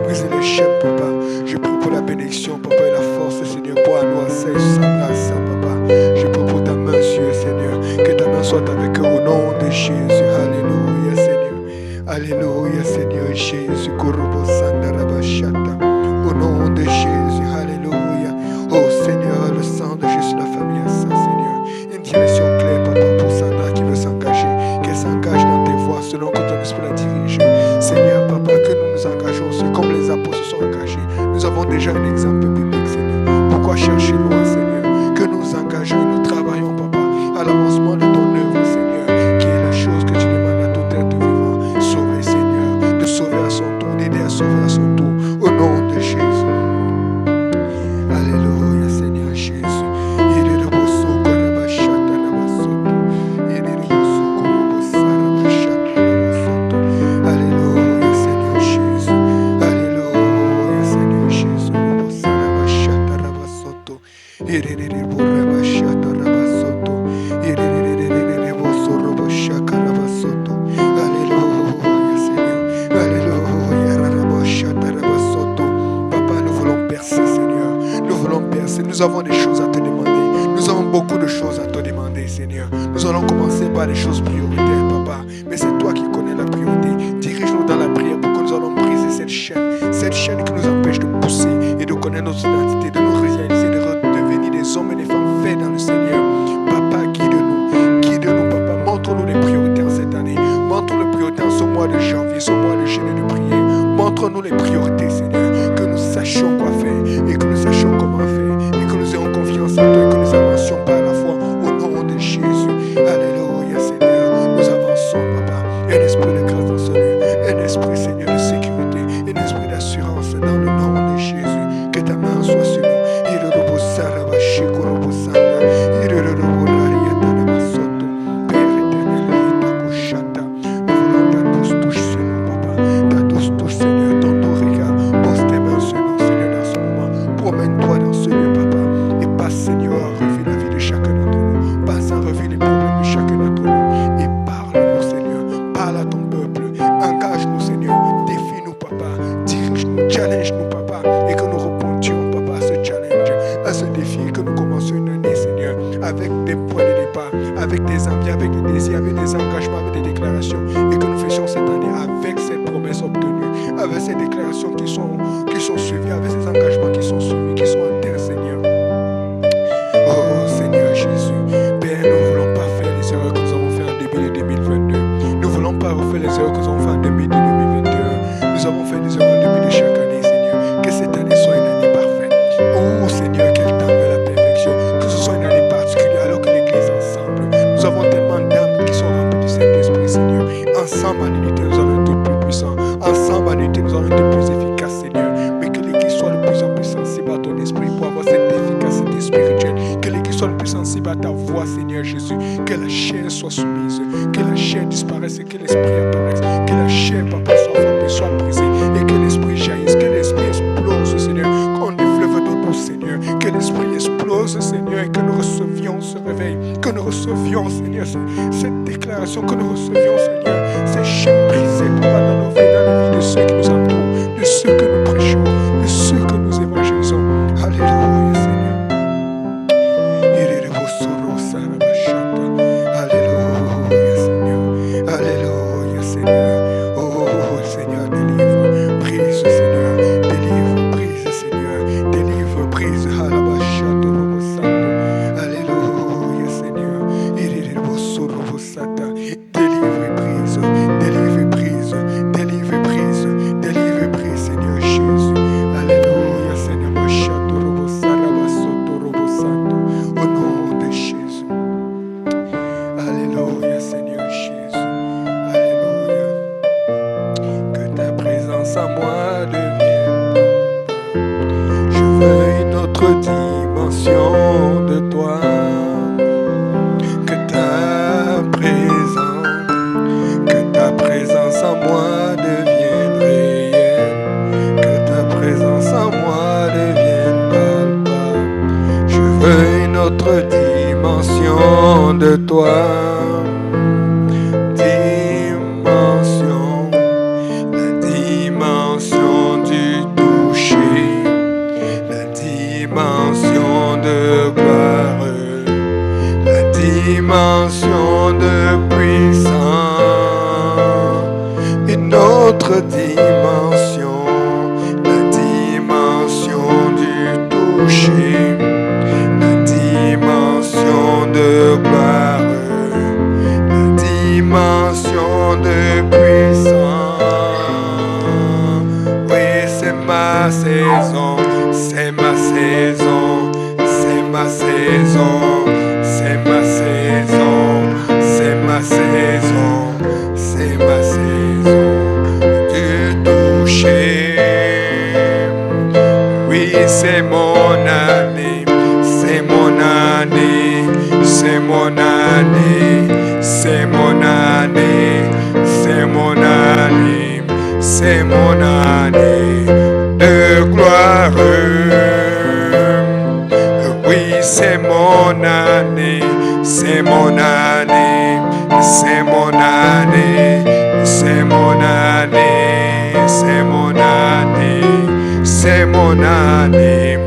Speaker 2: brise les chaînes, papa. Je prie pour la bénédiction, papa, et la force, Seigneur, pour nous asseoir sans grâce, papa. Je prie pour ta main, Seigneur, que ta main soit avec eux au nom de Jésus. Alléluia, Seigneur. Alléluia, Seigneur Jésus. Korobo Sandarabashata. Au nom de Jésus, alléluia. Oh Seigneur, le sang de Jésus, la famille à ça, Seigneur. Une direction claire, papa, pour Sandra qui veut s'engager, qu'elle s'engage dans tes voies selon que ton esprit la dirige. Seigneur, papa, que nous nous engageons aussi comme les apôtres se sont engagés. Nous avons déjà un exemple biblique, Seigneur. Pourquoi chercher loin, Seigneur? Que nous nous engageons et nous travaillons, papa, à l'avancement de ton œuvre, Seigneur, qui est la chose que tu demandes à tout être vivant. Sauver, Seigneur, de sauver à son tour, d'aider à sauver à son tour. Au nom de Jésus. Alléluia, Seigneur Jésus. Irereboso Korabashata Rabasoto. Irereboso Korobosarabashata Rabasoto. Alléluia, Seigneur Jésus. Alléluia, Seigneur Jésus. Robosarabashata Rabasoto. Irereborabashata Rabasoto. Irereboso Roboshaka Rabasoto. Alléluia, Seigneur. Alléluia, Rabashata Rabasoto. Papa, nous voulons percer, Seigneur. Nous voulons percer. Nous avons des choses à te demander. Nous avons beaucoup de choses à te demander, Seigneur. Nous allons commencer par les choses prioritaires, papa. Mais c'est toi qui connais la priorité. Dirige-nous dans la prière pour que nous allons briser cette chaîne qui nous empêche de pousser et de connaître notre identité, de nous réaliser, de devenir des hommes et des femmes faits dans le Seigneur. Papa, guide-nous, papa. Montre-nous les priorités en cette année. Montre-nous les priorités en ce mois de janvier, ce mois de jeûne et de prière. Montre-nous les priorités, Seigneur, que nous sachions quoi faire et que nous sachions comment faire et que nous ayons confiance en toi et que nous avancions par la foi au nom de Jésus. Alléluia, Seigneur. Nous avançons, papa. Un esprit de grâce dans ce lieu, un esprit, Seigneur, de sécurité, un esprit d'assurance dans le nom de Jésus. Que ta main soit sur nous. Père éternel, nous voulons ta douce touche sur nous, papa. Ta douce touche, Seigneur, dans nos regards. Pose tes mains sur nous, Seigneur, dans ce moment. Promène-toi dans ce lieu, papa. Et passe, Seigneur, en revue la vie de chacun d'entre nous. Passe en revue les problèmes de chacun d'entre nous. Et parle-nous, Seigneur. Parle à ton peuple. Engage-nous, Seigneur. Défie-nous, papa. Dirige-nous, challenge-nous, papa. Et que nous répondions, papa, à ce challenge, à ce défi. Que nous commencions une année, Seigneur, avec des points de départ, avec des envies, avec des désirs, avec des engagements, avec des déclarations. Et que nous fassions cette année avec cette promesse obtenue, avec ces déclarations qui sont suivies, avec ces engagements qui sont suivis, qui sont en terre, Seigneur. Oh, Seigneur Jésus. Père, nous ne voulons pas faire les erreurs que nous avons fait en début de 2022. Nous ne voulons pas refaire les erreurs que nous avons fait en début de 2021. Nous avons fait des erreurs en début de chaque année, Seigneur. Que cette année soit une année parfaite. Oh, Seigneur, qu'elle tende vers la perfection. Que ce soit une année particulière alors que l'Église ensemble. Nous avons tellement d'âmes qui sont remplies du Saint-Esprit, Seigneur. Ensemble, en unité, nous allons être plus puissants. Ensemble, en unité, nous allons être plus efficaces, Seigneur. Mais que l'Église soit de plus en plus sensible à ton esprit pour avoir cette efficacité spirituelle. Que l'Église soit le plus sensible à ta voix, Seigneur Jésus. Que la chair soit soumise. Que la chair disparaisse et que l'esprit apparaisse. Que la chair, papa, soit frappée, soit brisée. Et que l'esprit jaillisse. Que l'esprit explose, Seigneur. prions, Seigneur, ces chaînes brisées, Papa, dans nos vies, dans les vies de ceux qui nous entourent, de ceux que nous prêchons, de ceux que nous évangélisons. Alléluia, Seigneur. Alléluia, Seigneur. Alléluia, Seigneur. Oh, Seigneur, délivre, brise, Seigneur. Délivre, brise, Seigneur. Délivre, brise. Alabashata, Robosando. Alléluia, Seigneur. Délivre, brise. Délivre, brise. Délivre, brise. Délivre, brise, Seigneur Jésus. Alléluia, Seigneur. Machata, Robosara, Basoto, Robosando. Au nom de Jésus. Alléluia, Seigneur Jésus. Alléluia. Que ta présence à moi devienne. Je veux une autre dimension de toi. Que ta présence en moi devienne réelle. Que ta présence en moi devienne palpable. Je veux une autre dimension de toi. La dimension du toucher, la dimension de gloire, la dimension de puissance, une autre dimension, la dimension du toucher, la dimension de gloire, la dimension de puissance. Oui, c'est ma saison, c'est ma saison, c'est ma saison, c'est ma saison, c'est ma saison, c'est ma saison du toucher. Oui, c'est mon année, c'est mon année, c'est mon année, c'est mon année, c'est mon année, c'est mon année de gloire. Oui, c'est mon année, c'est mon année, c'est mon année, c'est mon année, c'est mon année, c'est mon année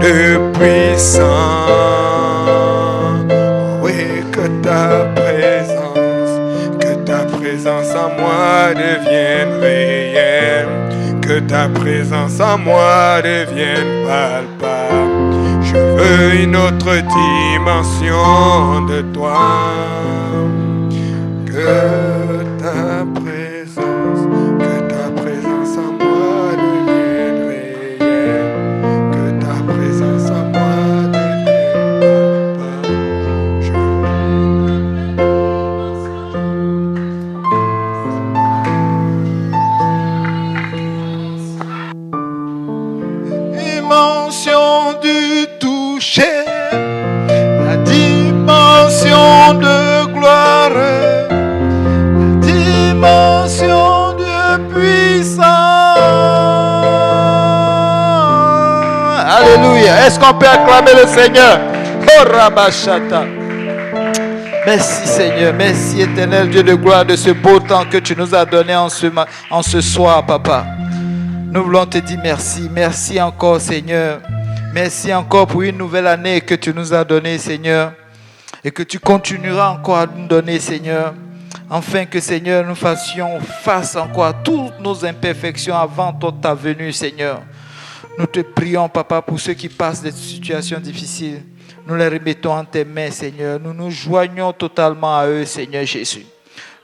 Speaker 2: de puissance. Oui, que ta présence en moi devienne réelle, que ta présence en moi devienne palpable. Je veux une autre dimension de toi. Que ta présence en moi devienne réelle, que ta présence en moi devienne palpable. Dimension du toucher, la dimension de gloire, la dimension de puissance. Alléluia. Est-ce qu'on peut acclamer le Seigneur? Oh Rabashata. Merci Seigneur, merci éternel Dieu de gloire de ce beau temps que tu nous as donné en ce soir, Papa. Nous voulons te dire merci. Merci encore, Seigneur. Merci encore pour une nouvelle année que tu nous as donnée, Seigneur. Et que tu continueras encore à nous donner, Seigneur. Afin que, Seigneur, nous fassions face encore à toutes nos imperfections avant ta venue, Seigneur. Nous te prions, Papa, pour ceux qui passent des situations difficiles. Nous les remettons en tes mains, Seigneur. Nous nous joignons totalement à eux, Seigneur Jésus.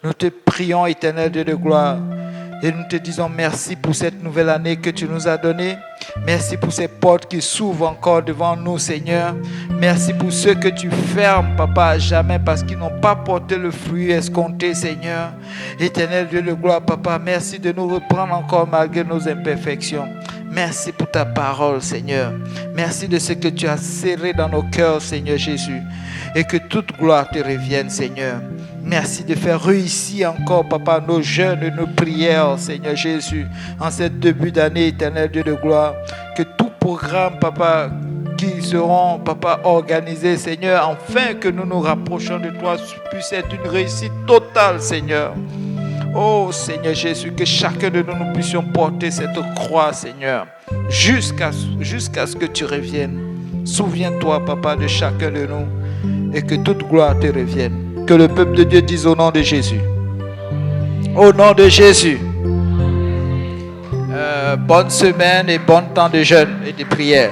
Speaker 2: Nous te prions, éternel Dieu de gloire. Et nous te disons merci pour cette nouvelle année que tu nous as donnée. Merci pour ces portes qui s'ouvrent encore devant nous, Seigneur. Merci pour ceux que tu fermes, Papa, à jamais parce qu'ils n'ont pas porté le fruit escompté, Seigneur. Éternel Dieu de gloire, Papa, merci de nous reprendre encore malgré nos imperfections. Merci pour ta parole, Seigneur. Merci de ce que tu as serré dans nos cœurs, Seigneur Jésus. Et que toute gloire te revienne, Seigneur. Merci de faire réussir encore, Papa, nos jeûnes et nos prières, Seigneur Jésus, en cette début d'année, éternel Dieu de gloire. Que tout programme, Papa,
Speaker 4: qui seront, papa, organisés, Seigneur, afin que nous nous rapprochons de toi, puisse être une réussite totale, Seigneur. Oh Seigneur Jésus, que chacun de nous, nous puissions porter cette croix, Seigneur, jusqu'à ce que tu reviennes. Souviens-toi, papa, de chacun de nous et que toute gloire te revienne. Que le peuple de Dieu dise au nom de Jésus. Au nom de Jésus. Bonne semaine et bon temps de jeûne et de prière.